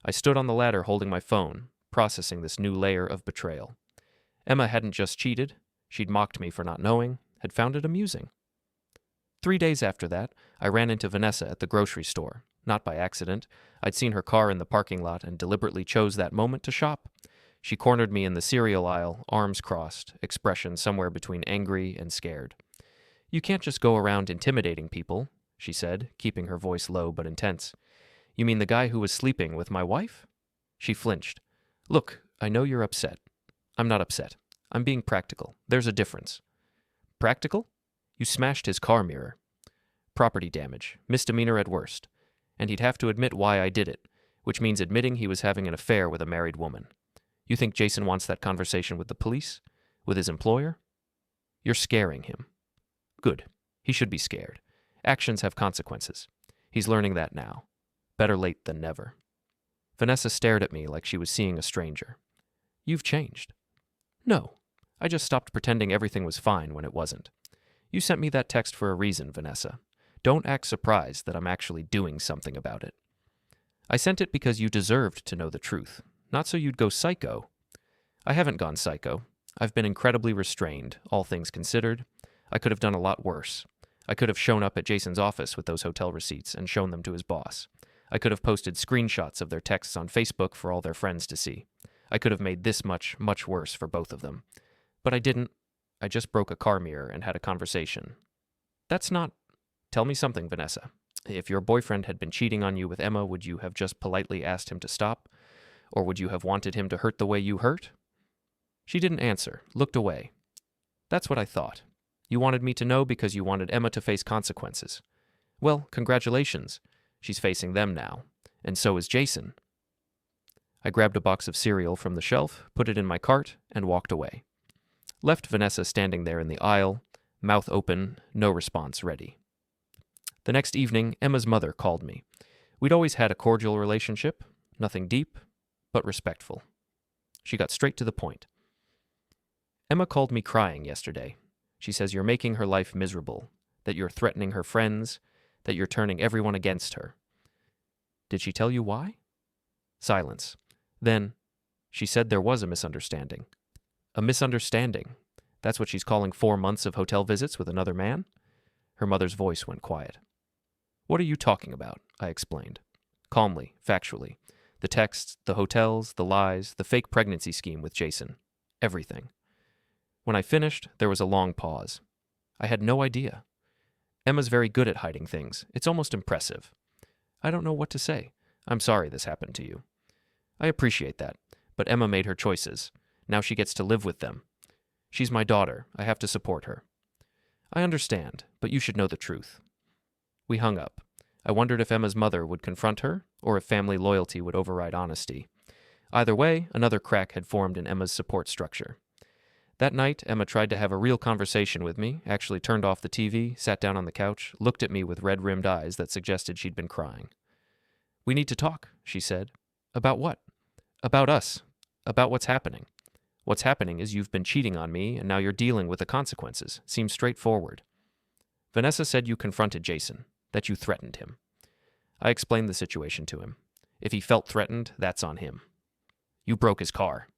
I stood on the ladder holding my phone, processing this new layer of betrayal. Emma hadn't just cheated. She'd mocked me for not knowing, had found it amusing. 3 days after that, I ran into Vanessa at the grocery store. Not by accident. I'd seen her car in the parking lot and deliberately chose that moment to shop. She cornered me in the cereal aisle, arms crossed, expression somewhere between angry and scared. You can't just go around intimidating people, she said, keeping her voice low but intense. You mean the guy who was sleeping with my wife? She flinched. Look, I know you're upset. I'm not upset. I'm being practical. There's a difference. Practical? You smashed his car mirror. Property damage, misdemeanor at worst. And he'd have to admit why I did it, which means admitting he was having an affair with a married woman. You think Jason wants that conversation with the police? With his employer? You're scaring him. Good. He should be scared. Actions have consequences. He's learning that now. Better late than never. Vanessa stared at me like she was seeing a stranger. You've changed. No. I just stopped pretending everything was fine when it wasn't. You sent me that text for a reason, Vanessa. Don't act surprised that I'm actually doing something about it. I sent it because you deserved to know the truth, not so you'd go psycho. I haven't gone psycho. I've been incredibly restrained, all things considered. I could have done a lot worse. I could have shown up at Jason's office with those hotel receipts and shown them to his boss. I could have posted screenshots of their texts on Facebook for all their friends to see. I could have made this much worse for both of them. But I didn't. I just broke a car mirror and had a conversation. That's not... Tell me something, Vanessa. If your boyfriend had been cheating on you with Emma, would you have just politely asked him to stop? Or would you have wanted him to hurt the way you hurt? She didn't answer, looked away. That's what I thought. You wanted me to know because you wanted Emma to face consequences. Well, congratulations. She's facing them now. And so is Jason. I grabbed a box of cereal from the shelf, put it in my cart, and walked away. Left Vanessa standing there in the aisle, mouth open, no response ready. The next evening, Emma's mother called me. We'd always had a cordial relationship, nothing deep, but respectful. She got straight to the point. Emma called me crying yesterday. She says you're making her life miserable, that you're threatening her friends, that you're turning everyone against her. Did she tell you why? Silence. Then, she said there was a misunderstanding. A misunderstanding. That's what she's calling 4 months of hotel visits with another man? Her mother's voice went quiet. What are you talking about? I explained. Calmly, factually. The texts, the hotels, the lies, the fake pregnancy scheme with Jason. Everything. When I finished, there was a long pause. I had no idea. Emma's very good at hiding things. It's almost impressive. I don't know what to say. I'm sorry this happened to you. I appreciate that, but Emma made her choices. Now she gets to live with them. She's my daughter. I have to support her. I understand, but you should know the truth. We hung up. I wondered if Emma's mother would confront her, or if family loyalty would override honesty. Either way, another crack had formed in Emma's support structure. That night, Emma tried to have a real conversation with me, actually turned off the TV, sat down on the couch, looked at me with red-rimmed eyes that suggested she'd been crying. We need to talk, she said. About what? About us. About what's happening. What's happening is you've been cheating on me, and now you're dealing with the consequences. Seems straightforward. Vanessa said you confronted Jason, that you threatened him. I explained the situation to him. If he felt threatened, that's on him. You broke his car.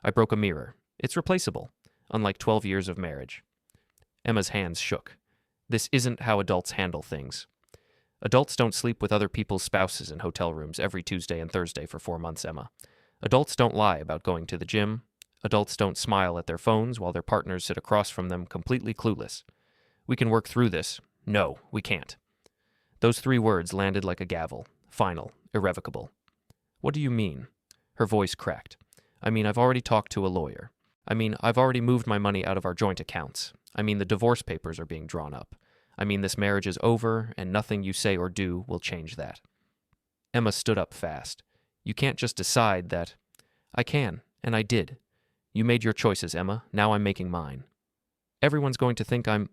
I broke a mirror. It's replaceable, unlike 12 years of marriage. Emma's hands shook. This isn't how adults handle things. Adults don't sleep with other people's spouses in hotel rooms every Tuesday and Thursday for 4 months, Emma. Adults don't lie about going to the gym. Adults don't smile at their phones while their partners sit across from them completely clueless. We can work through this. No, we can't. Those 3 words landed like a gavel. Final. Irrevocable. What do you mean? Her voice cracked. I mean, I've already talked to a lawyer. I mean, I've already moved my money out of our joint accounts. I mean, the divorce papers are being drawn up. I mean, this marriage is over, and nothing you say or do will change that. Emma stood up fast. You can't just decide that. I can, and I did. You made your choices, Emma. Now I'm making mine. Everyone's going to think I'm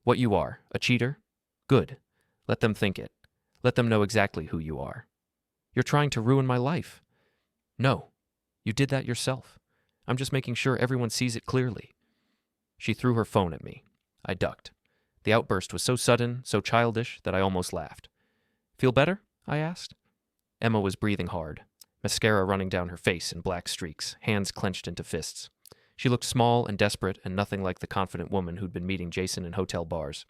what you are, a cheater? Good. Let them think it. Let them know exactly who you are. You're trying to ruin my life. No, you did that yourself. I'm just making sure everyone sees it clearly. She threw her phone at me. I ducked. The outburst was so sudden, so childish, that I almost laughed. Feel better? I asked. Emma was breathing hard, mascara running down her face in black streaks, hands clenched into fists. She looked small and desperate and nothing like the confident woman who'd been meeting Jason in hotel bars.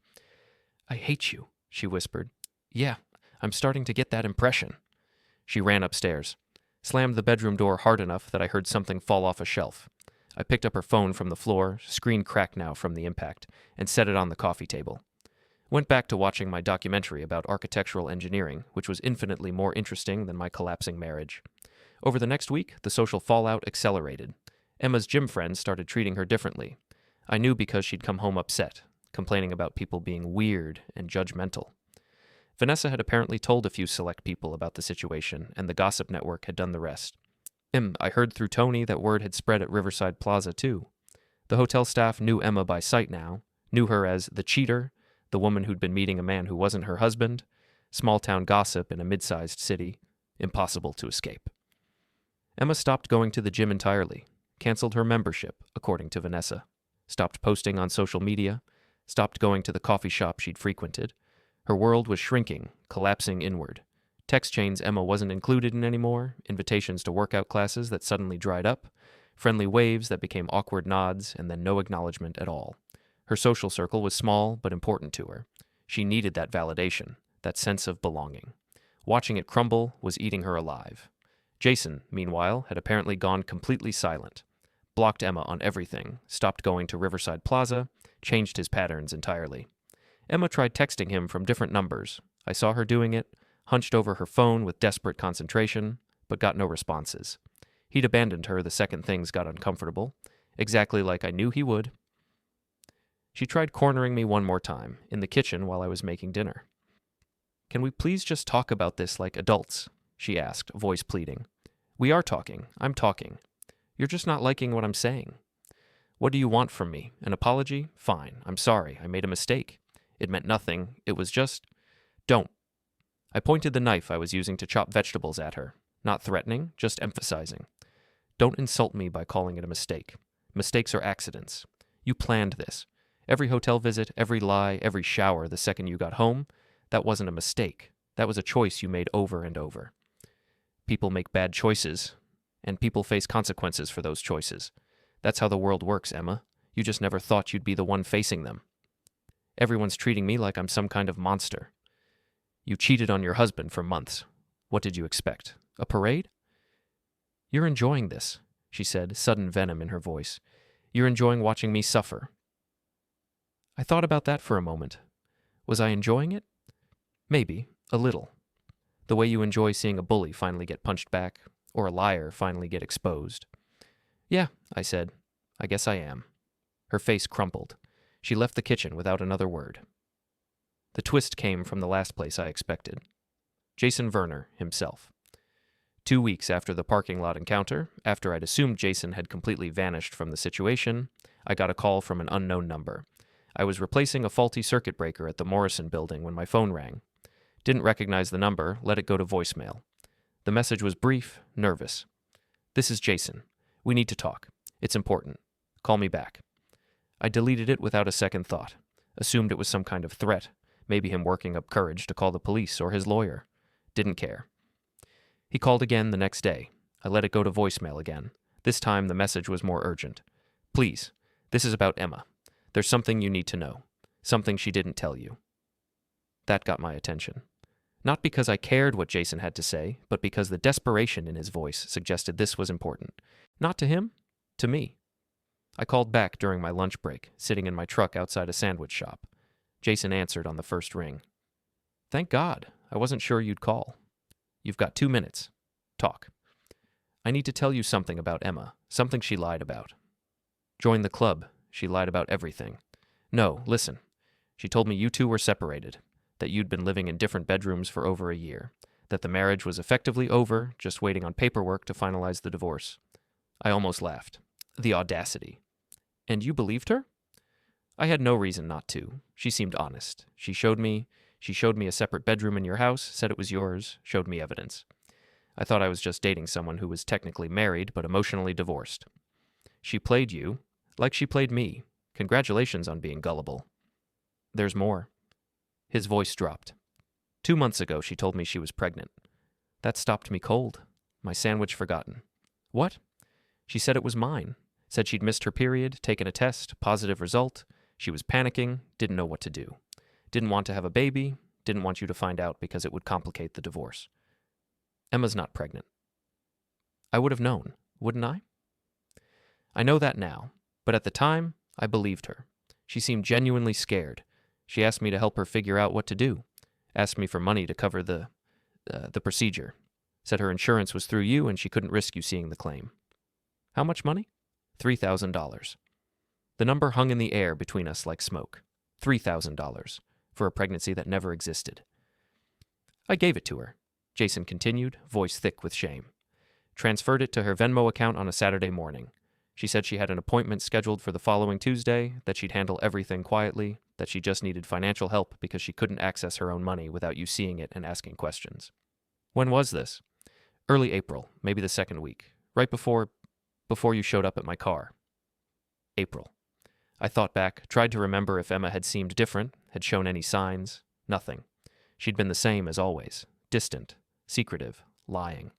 I hate you, she whispered. Yeah, I'm starting to get that impression. She ran upstairs, slammed the bedroom door hard enough that I heard something fall off a shelf. I picked up her phone from the floor, screen cracked now from the impact, and set it on the coffee table. Went back to watching my documentary about architectural engineering, which was infinitely more interesting than my collapsing marriage. Over the next week, the social fallout accelerated. Emma's gym friends started treating her differently. I knew because she'd come home upset, complaining about people being weird and judgmental. Vanessa had apparently told a few select people about the situation, and the gossip network had done the rest. I heard through Tony that word had spread at Riverside Plaza, too. The hotel staff knew Emma by sight now, knew her as the cheater, the woman who'd been meeting a man who wasn't her husband, small-town gossip in a mid-sized city, impossible to escape. Emma stopped going to the gym entirely, canceled her membership, according to Vanessa, stopped posting on social media, stopped going to the coffee shop she'd frequented. Her world was shrinking, collapsing inward. Text chains Emma wasn't included in anymore, invitations to workout classes that suddenly dried up, friendly waves that became awkward nods, and then no acknowledgement at all. Her social circle was small but important to her. She needed that validation, that sense of belonging. Watching it crumble was eating her alive. Jason, meanwhile, had apparently gone completely silent, blocked Emma on everything, stopped going to Riverside Plaza, changed his patterns entirely. Emma tried texting him from different numbers. I saw her doing it, hunched over her phone with desperate concentration, but got no responses. He'd abandoned her the second things got uncomfortable, exactly like I knew he would. She tried cornering me one more time, in the kitchen while I was making dinner. Can we please just talk about this like adults? She asked, voice pleading. We are talking. I'm talking. You're just not liking what I'm saying. What do you want from me? An apology? Fine. I'm sorry. I made a mistake. It meant nothing. It was just... Don't. I pointed the knife I was using to chop vegetables at her, not threatening, just emphasizing. Don't insult me by calling it a mistake. Mistakes are accidents. You planned this. Every hotel visit, every lie, every shower the second you got home, that wasn't a mistake. That was a choice you made over and over. People make bad choices, and people face consequences for those choices. That's how the world works, Emma. You just never thought you'd be the one facing them. Everyone's treating me like I'm some kind of monster. You cheated on your husband for months. What did you expect? A parade? You're enjoying this, she said, sudden venom in her voice. You're enjoying watching me suffer. I thought about that for a moment. Was I enjoying it? Maybe, a little. The way you enjoy seeing a bully finally get punched back, or a liar finally get exposed. Yeah, I said. I guess I am. Her face crumpled. She left the kitchen without another word. The twist came from the last place I expected. Jason Verner himself. 2 weeks after the parking lot encounter, after I'd assumed Jason had completely vanished from the situation, I got a call from an unknown number. I was replacing a faulty circuit breaker at the Morrison building when my phone rang. Didn't recognize the number, let it go to voicemail. The message was brief, nervous. This is Jason. We need to talk. It's important. Call me back. I deleted it without a second thought. Assumed it was some kind of threat, maybe him working up courage to call the police or his lawyer. Didn't care. He called again the next day. I let it go to voicemail again. This time the message was more urgent. Please, this is about Emma. There's something you need to know. Something she didn't tell you. That got my attention. Not because I cared what Jason had to say, but because the desperation in his voice suggested this was important. Not to him, to me. I called back during my lunch break, sitting in my truck outside a sandwich shop. Jason answered on the first ring. Thank God. I wasn't sure you'd call. You've got 2 minutes. Talk. I need to tell you something about Emma, something she lied about. Join the club. She lied about everything. No, listen. She told me you two were separated, that you'd been living in different bedrooms for over a year, that the marriage was effectively over, just waiting on paperwork to finalize the divorce. I almost laughed. The audacity. And you believed her? I had no reason not to. She seemed honest. She showed me a separate bedroom in your house, said it was yours, showed me evidence. I thought I was just dating someone who was technically married but emotionally divorced. She played you like she played me. Congratulations on being gullible. There's more. His voice dropped. 2 months ago, she told me she was pregnant. That stopped me cold. My sandwich forgotten. What? She said it was mine. Said she'd missed her period, taken a test, positive result. She was panicking, didn't know what to do. Didn't want to have a baby, didn't want you to find out because it would complicate the divorce. Emma's not pregnant. I would have known, wouldn't I? I know that now, but at the time, I believed her. She seemed genuinely scared. She asked me to help her figure out what to do. Asked me for money to cover the procedure. Said her insurance was through you and she couldn't risk you seeing the claim. How much money? $3,000. The number hung in the air between us like smoke. $3,000 for a pregnancy that never existed. I gave it to her, Jason continued, voice thick with shame. Transferred it to her Venmo account on a Saturday morning. She said she had an appointment scheduled for the following Tuesday, that she'd handle everything quietly, that she just needed financial help because she couldn't access her own money without you seeing it and asking questions. When was this? Early April, maybe the second week, right before you showed up at my car. April. I thought back, tried to remember if Emma had seemed different, had shown any signs. Nothing. She'd been the same as always, distant, secretive, lying.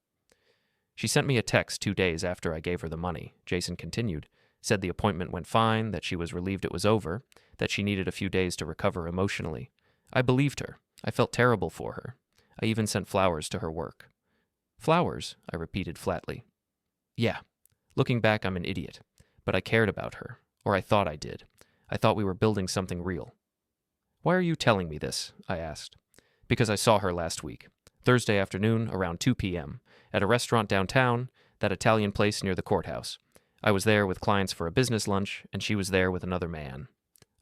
She sent me a text 2 days after I gave her the money, Jason continued, said the appointment went fine, that she was relieved it was over, that she needed a few days to recover emotionally. I believed her. I felt terrible for her. I even sent flowers to her work. Flowers, I repeated flatly. Yeah. Looking back, I'm an idiot. But I cared about her. Or I thought I did. I thought we were building something real. Why are you telling me this? I asked. Because I saw her last week. Thursday afternoon, around 2 p.m., at a restaurant downtown, that Italian place near the courthouse. I was there with clients for a business lunch, and she was there with another man.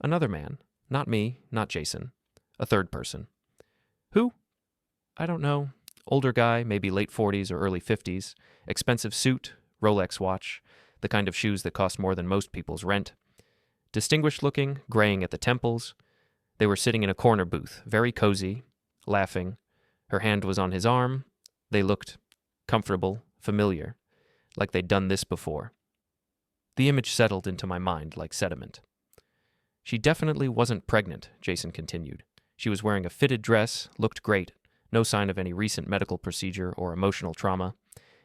Another man. Not me, not Jason. A third person. Who? I don't know. Older guy, maybe late 40s or early 50s. Expensive suit, Rolex watch, the kind of shoes that cost more than most people's rent. Distinguished looking, graying at the temples. They were sitting in a corner booth, very cozy, laughing. Her hand was on his arm. They looked comfortable, familiar, like they'd done this before. The image settled into my mind like sediment. She definitely wasn't pregnant, Jason continued. She was wearing a fitted dress, looked great, no sign of any recent medical procedure or emotional trauma.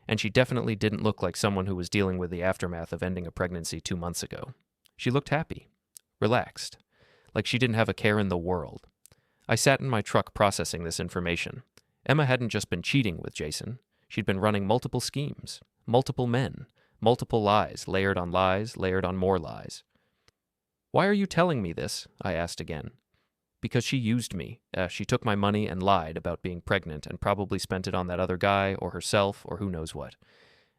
And she definitely didn't look like someone who was dealing with the aftermath of ending a pregnancy 2 months ago. She looked happy, relaxed, like she didn't have a care in the world. I sat in my truck processing this information. Emma hadn't just been cheating with Jason. She'd been running multiple schemes, multiple men, multiple lies, layered on more lies. "Why are you telling me this?" I asked again. "Because she used me. She took my money and lied about being pregnant and probably spent it on that other guy or herself or who knows what.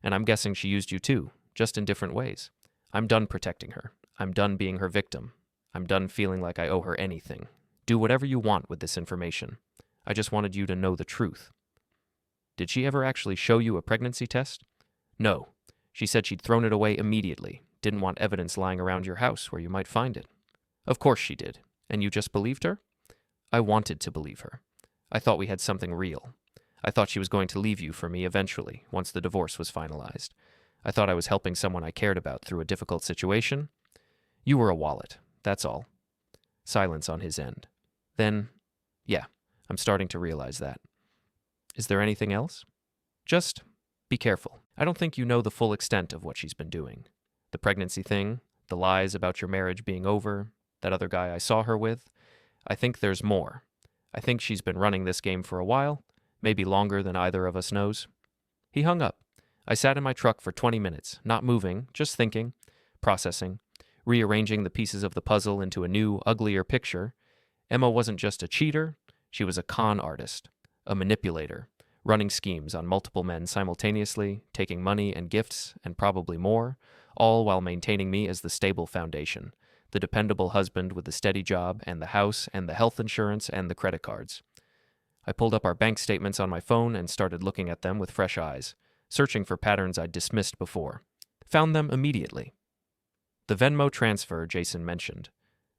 And I'm guessing she used you too, just in different ways. I'm done protecting her. I'm done being her victim. I'm done feeling like I owe her anything. Do whatever you want with this information. I just wanted you to know the truth." "Did she ever actually show you a pregnancy test?" "No. She said she'd thrown it away immediately. Didn't want evidence lying around your house where you might find it." "Of course she did. And you just believed her?" "I wanted to believe her. I thought we had something real. I thought she was going to leave you for me eventually, once the divorce was finalized. I thought I was helping someone I cared about through a difficult situation. You were a wallet, that's all." Silence on his end. Then, "Yeah, I'm starting to realize that." "Is there anything else?" "Just be careful. I don't think you know the full extent of what she's been doing. The pregnancy thing, the lies about your marriage being over, that other guy I saw her with. I think there's more. I think she's been running this game for a while, maybe longer than either of us knows." He hung up. I sat in my truck for 20 minutes, not moving, just thinking, processing, rearranging the pieces of the puzzle into a new, uglier picture. Emma wasn't just a cheater, she was a con artist, a manipulator, running schemes on multiple men simultaneously, taking money and gifts, and probably more, all while maintaining me as the stable foundation, the dependable husband with the steady job and the house and the health insurance and the credit cards. I pulled up our bank statements on my phone and started looking at them with fresh eyes, searching for patterns I'd dismissed before. Found them immediately. The Venmo transfer Jason mentioned,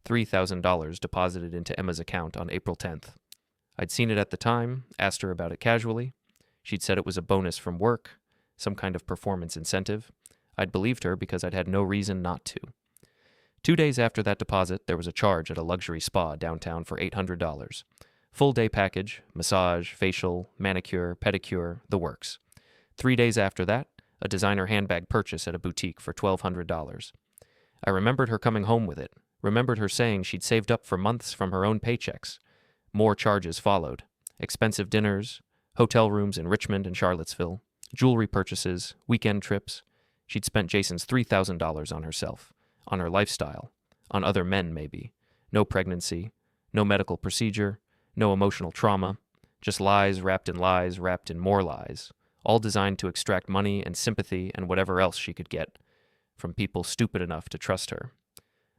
$3,000 deposited into Emma's account on April 10th. I'd seen it at the time, asked her about it casually. She'd said it was a bonus from work, some kind of performance incentive. I'd believed her because I'd had no reason not to. 2 days after that deposit, there was a charge at a luxury spa downtown for $800. Full day package, massage, facial, manicure, pedicure, the works. 3 days after that, a designer handbag purchase at a boutique for $1,200. I remembered her coming home with it, remembered her saying she'd saved up for months from her own paychecks. More charges followed. Expensive dinners, hotel rooms in Richmond and Charlottesville, jewelry purchases, weekend trips. She'd spent Jason's $3,000 on herself, on her lifestyle, on other men maybe. No pregnancy, no medical procedure, no emotional trauma, just lies wrapped in more lies, all designed to extract money and sympathy and whatever else she could get from people stupid enough to trust her.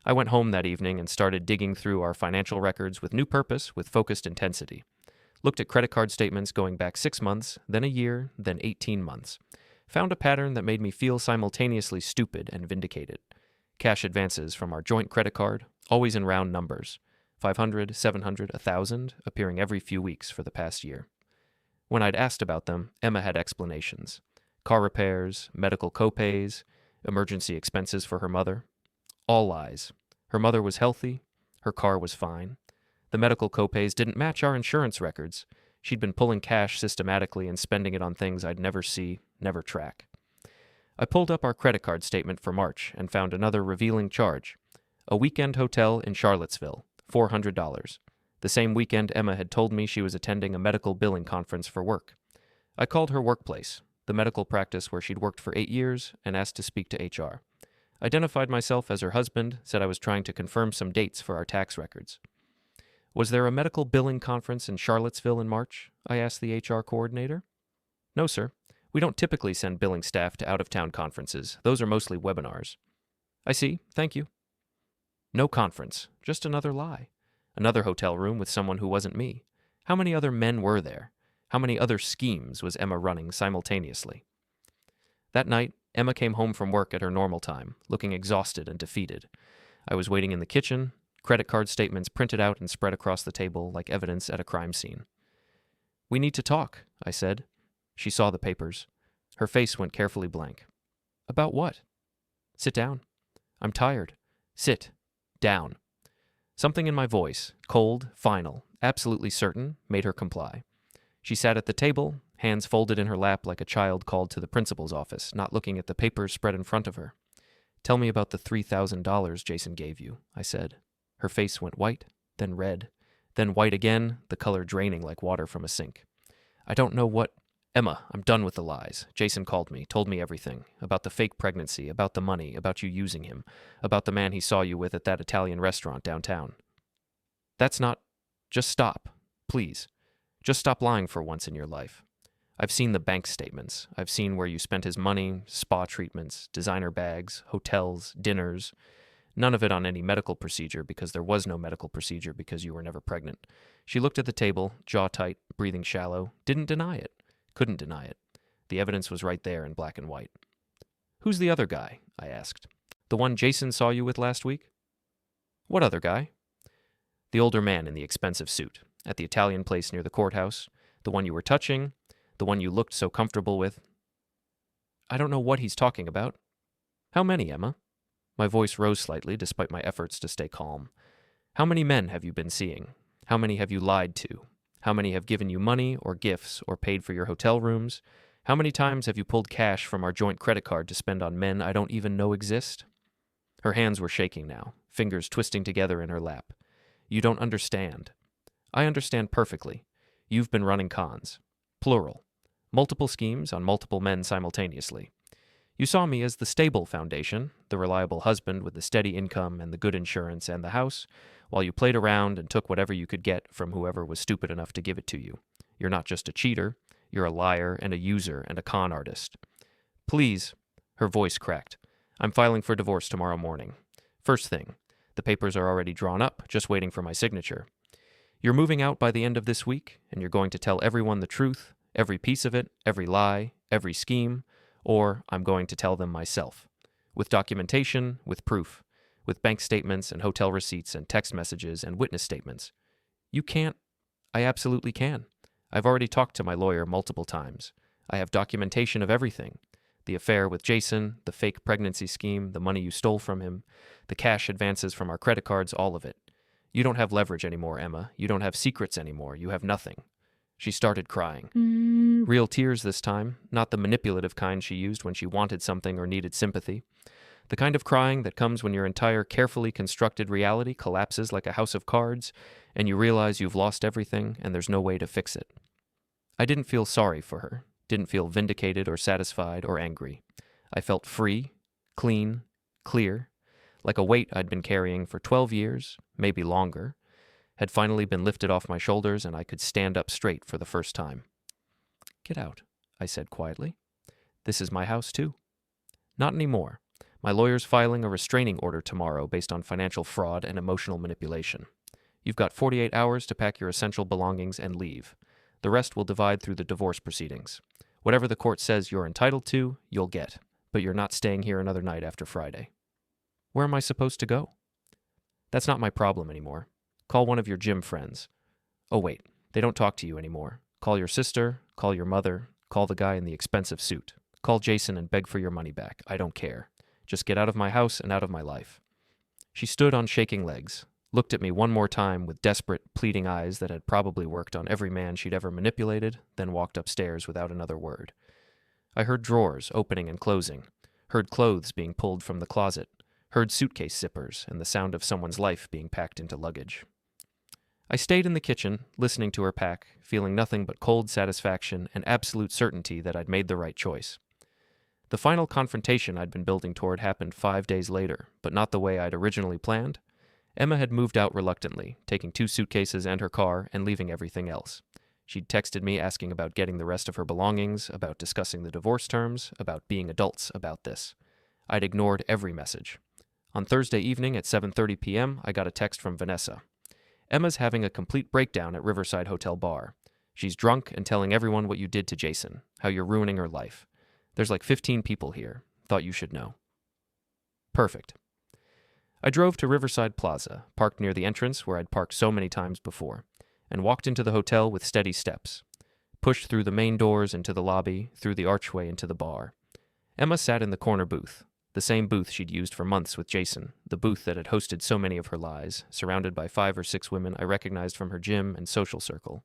I went home that evening and started digging through our financial records with new purpose, with focused intensity. Looked at credit card statements going back 6 months, then a year, then 18 months. Found a pattern that made me feel simultaneously stupid and vindicated. Cash advances from our joint credit card, always in round numbers, 500, 700, 1,000, appearing every few weeks for the past year. When I'd asked about them, Emma had explanations. Car repairs, medical copays, emergency expenses for her mother. All lies. Her mother was healthy. Her car was fine. The medical copays didn't match our insurance records. She'd been pulling cash systematically and spending it on things I'd never see, never track. I pulled up our credit card statement for March and found another revealing charge. A weekend hotel in Charlottesville, $400. The same weekend Emma had told me she was attending a medical billing conference for work. I called her workplace, the medical practice where she'd worked for 8 years, and asked to speak to HR. Identified myself as her husband, said I was trying to confirm some dates for our tax records. "Was there a medical billing conference in Charlottesville in March?" I asked the HR coordinator. "No, sir. We don't typically send billing staff to out-of-town conferences. Those are mostly webinars." "I see. Thank you." No conference. Just another lie. Another hotel room with someone who wasn't me. How many other men were there? How many other schemes was Emma running simultaneously? That night, Emma came home from work at her normal time, looking exhausted and defeated. I was waiting in the kitchen, credit card statements printed out and spread across the table like evidence at a crime scene. "We need to talk," I said. She saw the papers. Her face went carefully blank. "About what?" "Sit down." "I'm tired." "Sit. Down." Something in my voice, cold, final, absolutely certain, made her comply. She sat at the table, hands folded in her lap like a child called to the principal's office, not looking at the papers spread in front of her. "Tell me about the $3,000 Jason gave you," I said. Her face went white, then red, then white again, the color draining like water from a sink. "I don't know what—" "Emma, I'm done with the lies. Jason called me, told me everything. About the fake pregnancy, about the money, about you using him, about the man he saw you with at that Italian restaurant downtown." "That's not— Just stop. Please. Just stop lying for once in your life. I've seen the bank statements. I've seen where you spent his money, spa treatments, designer bags, hotels, dinners. None of it on any medical procedure because there was no medical procedure because you were never pregnant." She looked at the table, jaw tight, breathing shallow, didn't deny it, couldn't deny it. The evidence was right there in black and white. "Who's the other guy?" I asked. "The one Jason saw you with last week?" "What other guy?" "The older man in the expensive suit, at the Italian place near the courthouse, the one you were touching, the one you looked so comfortable with." "I don't know what he's talking about." "How many, Emma?" My voice rose slightly despite my efforts to stay calm. "How many men have you been seeing? How many have you lied to? How many have given you money or gifts or paid for your hotel rooms? How many times have you pulled cash from our joint credit card to spend on men I don't even know exist?" Her hands were shaking now, fingers twisting together in her lap. "You don't understand." "I understand perfectly. You've been running cons. Plural. Multiple schemes on multiple men simultaneously. You saw me as the stable foundation, the reliable husband with the steady income and the good insurance and the house, while you played around and took whatever you could get from whoever was stupid enough to give it to you. You're not just a cheater, you're a liar and a user and a con artist. Please," her voice cracked, "I'm filing for divorce tomorrow morning. First thing. The papers are already drawn up, just waiting for my signature. You're moving out by the end of this week, and you're going to tell everyone the truth, every piece of it, every lie, every scheme, or I'm going to tell them myself. With documentation, with proof, with bank statements and hotel receipts and text messages and witness statements. You can't. I absolutely can. I've already talked to my lawyer multiple times. I have documentation of everything. The affair with Jason, the fake pregnancy scheme, the money you stole from him, the cash advances from our credit cards, all of it. You don't have leverage anymore, Emma. You don't have secrets anymore. You have nothing." She started crying. Real tears this time, not the manipulative kind she used when she wanted something or needed sympathy. The kind of crying that comes when your entire carefully constructed reality collapses like a house of cards, and you realize you've lost everything and there's no way to fix it. I didn't feel sorry for her, didn't feel vindicated or satisfied or angry. I felt free, clean, clear, like a weight I'd been carrying for 12 years, maybe longer, had finally been lifted off my shoulders and I could stand up straight for the first time. "Get out," I said quietly. "This is my house too." "Not anymore. My lawyer's filing a restraining order tomorrow based on financial fraud and emotional manipulation. You've got 48 hours to pack your essential belongings and leave. The rest will divide through the divorce proceedings. Whatever the court says you're entitled to, you'll get, but you're not staying here another night after Friday." "Where am I supposed to go?" "That's not my problem anymore. Call one of your gym friends. Oh wait, they don't talk to you anymore. Call your sister, call your mother, call the guy in the expensive suit. Call Jason and beg for your money back. I don't care. Just get out of my house and out of my life." She stood on shaking legs, looked at me one more time with desperate, pleading eyes that had probably worked on every man she'd ever manipulated, then walked upstairs without another word. I heard drawers opening and closing, heard clothes being pulled from the closet, heard suitcase zippers and the sound of someone's life being packed into luggage. I stayed in the kitchen, listening to her pack, feeling nothing but cold satisfaction and absolute certainty that I'd made the right choice. The final confrontation I'd been building toward happened 5 days later, but not the way I'd originally planned. Emma had moved out reluctantly, taking 2 suitcases and her car and leaving everything else. She'd texted me asking about getting the rest of her belongings, about discussing the divorce terms, about being adults about this. I'd ignored every message. On Thursday evening at 7:30 p.m., I got a text from Vanessa. "Emma's having a complete breakdown at Riverside Hotel Bar. She's drunk and telling everyone what you did to Jason, how you're ruining her life. There's like 15 people here. Thought you should know." Perfect. I drove to Riverside Plaza, parked near the entrance where I'd parked so many times before, and walked into the hotel with steady steps. Pushed through the main doors into the lobby, through the archway into the bar. Emma sat in the corner booth, the same booth she'd used for months with Jason, the booth that had hosted so many of her lies, surrounded by 5 or 6 women I recognized from her gym and social circle.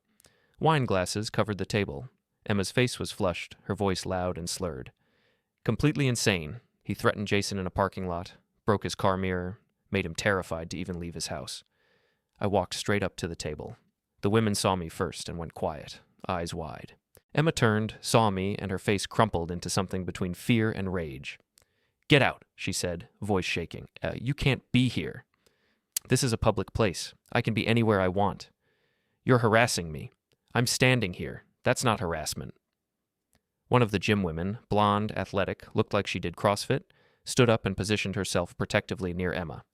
Wine glasses covered the table. Emma's face was flushed, her voice loud and slurred. Completely insane. He threatened Jason in a parking lot, broke his car mirror, made him terrified to even leave his house. I walked straight up to the table. The women saw me first and went quiet, eyes wide. Emma turned, saw me, and her face crumpled into something between fear and rage. "Get out," she said, voice shaking. You can't be here. This is a public place. I can be anywhere I want. You're harassing me. I'm standing here. That's not harassment." One of the gym women, blonde, athletic, looked like she did CrossFit, stood up and positioned herself protectively near Emma.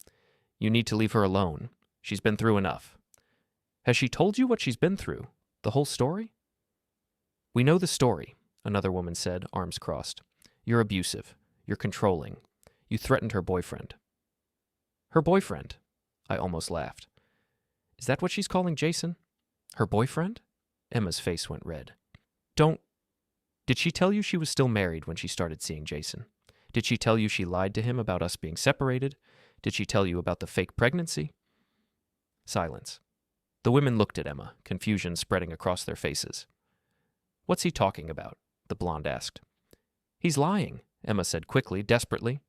"You need to leave her alone. She's been through enough." "Has she told you what she's been through? The whole story?" "We know the story," another woman said, arms crossed. "You're abusive. You're controlling. You threatened her boyfriend." "Her boyfriend?" I almost laughed. "Is that what she's calling Jason? Her boyfriend?" Emma's face went red. Did she tell you she was still married when she started seeing Jason? Did she tell you she lied to him about us being separated? Did she tell you about the fake pregnancy?" Silence. The women looked at Emma, confusion spreading across their faces. "What's he talking about?" the blonde asked. "He's lying," Emma said quickly, desperately.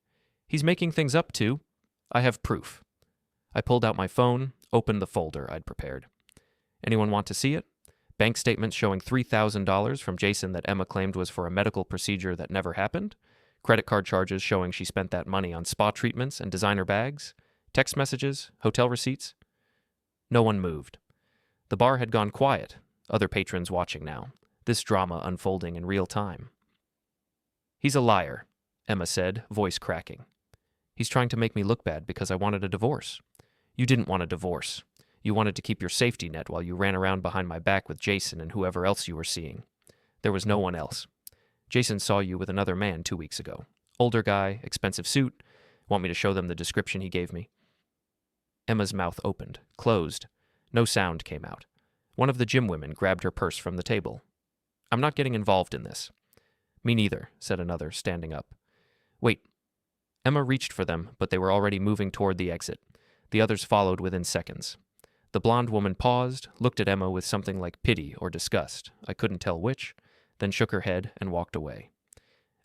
"He's making things up too. I have proof." I pulled out my phone, opened the folder I'd prepared. "Anyone want to see it? Bank statements showing $3,000 from Jason that Emma claimed was for a medical procedure that never happened. Credit card charges showing she spent that money on spa treatments and designer bags. Text messages, hotel receipts." No one moved. The bar had gone quiet, other patrons watching now, this drama unfolding in real time. "He's a liar," Emma said, voice cracking. "He's trying to make me look bad because I wanted a divorce. You didn't want a divorce. You wanted to keep your safety net while you ran around behind my back with Jason and whoever else you were seeing. There was no one else. Jason saw you with another man 2 weeks ago. Older guy, expensive suit. Want me to show them the description he gave me?" Emma's mouth opened, closed. No sound came out. One of the gym women grabbed her purse from the table. "I'm not getting involved in this." "Me neither," said another, standing up. "Wait." Emma reached for them, but they were already moving toward the exit. The others followed within seconds. The blonde woman paused, looked at Emma with something like pity or disgust, I couldn't tell which, then shook her head and walked away.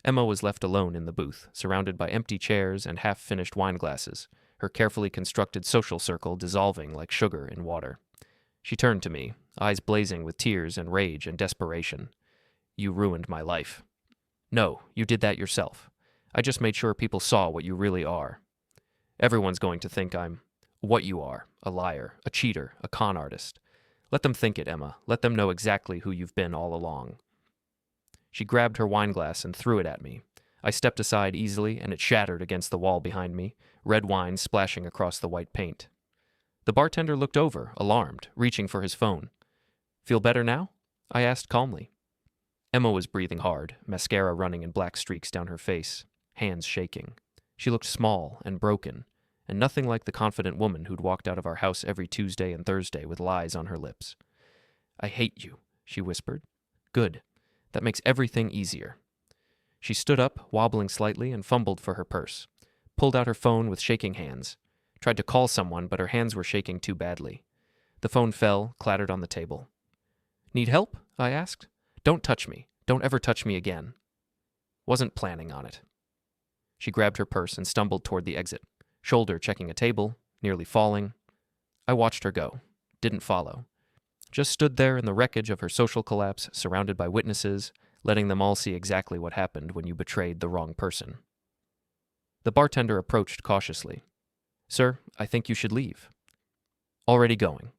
Emma was left alone in the booth, surrounded by empty chairs and half-finished wine glasses, her carefully constructed social circle dissolving like sugar in water. She turned to me, eyes blazing with tears and rage and desperation. "You ruined my life." "No, you did that yourself. I just made sure people saw what you really are. Everyone's going to think I'm what you are, a liar, a cheater, a con artist. Let them think it, Emma. Let them know exactly who you've been all along." She grabbed her wine glass and threw it at me. I stepped aside easily, and it shattered against the wall behind me, red wine splashing across the white paint. The bartender looked over, alarmed, reaching for his phone. "Feel better now?" I asked calmly. Emma was breathing hard, mascara running in black streaks down her face, hands shaking. She looked small and broken, and nothing like the confident woman who'd walked out of our house every Tuesday and Thursday with lies on her lips. "I hate you," she whispered. "Good. That makes everything easier." She stood up, wobbling slightly, and fumbled for her purse. Pulled out her phone with shaking hands. Tried to call someone, but her hands were shaking too badly. The phone fell, clattered on the table. "Need help?" I asked. "Don't touch me. Don't ever touch me again." Wasn't planning on it. She grabbed her purse and stumbled toward the exit, shoulder checking a table, nearly falling. I watched her go. Didn't follow. Just stood there in the wreckage of her social collapse, surrounded by witnesses, letting them all see exactly what happened when you betrayed the wrong person. The bartender approached cautiously. "Sir, I think you should leave." "Already going."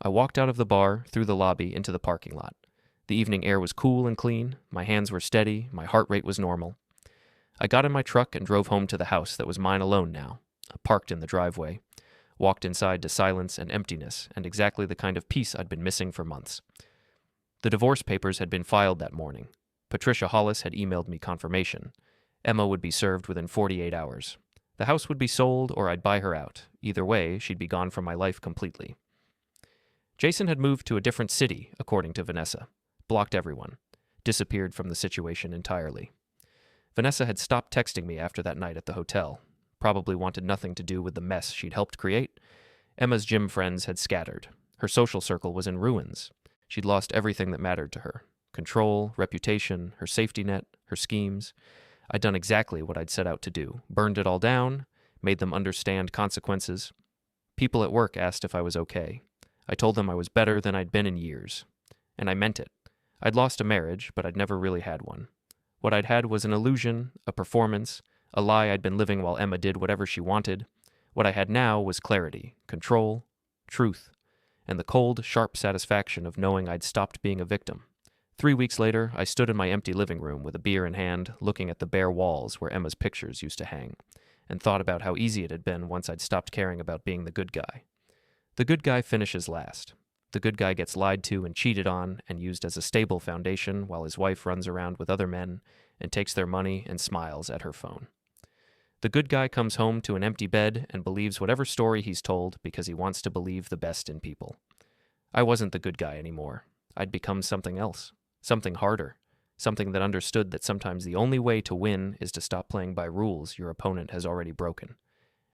I walked out of the bar, through the lobby, into the parking lot. The evening air was cool and clean, my hands were steady, my heart rate was normal. I got in my truck and drove home to the house that was mine alone now. I parked in the driveway, walked inside to silence and emptiness and exactly the kind of peace I'd been missing for months. The divorce papers had been filed that morning. Patricia Hollis had emailed me confirmation. Emma would be served within 48 hours. The house would be sold or I'd buy her out. Either way, she'd be gone from my life completely. Jason had moved to a different city, according to Vanessa. Blocked everyone. Disappeared from the situation entirely. Vanessa had stopped texting me after that night at the hotel. Probably wanted nothing to do with the mess she'd helped create. Emma's gym friends had scattered. Her social circle was in ruins. She'd lost everything that mattered to her. Control, reputation, her safety net, her schemes. I'd done exactly what I'd set out to do. Burned it all down, made them understand consequences. People at work asked if I was okay. I told them I was better than I'd been in years. And I meant it. I'd lost a marriage, but I'd never really had one. What I'd had was an illusion, a performance, a lie I'd been living while Emma did whatever she wanted. What I had now was clarity, control, truth, and the cold, sharp satisfaction of knowing I'd stopped being a victim. 3 weeks later, I stood in my empty living room with a beer in hand, looking at the bare walls where Emma's pictures used to hang, and thought about how easy it had been once I'd stopped caring about being the good guy. The good guy finishes last. The good guy gets lied to and cheated on and used as a stable foundation while his wife runs around with other men and takes their money and smiles at her phone. The good guy comes home to an empty bed and believes whatever story he's told because he wants to believe the best in people. I wasn't the good guy anymore. I'd become something else. Something harder. Something that understood that sometimes the only way to win is to stop playing by rules your opponent has already broken.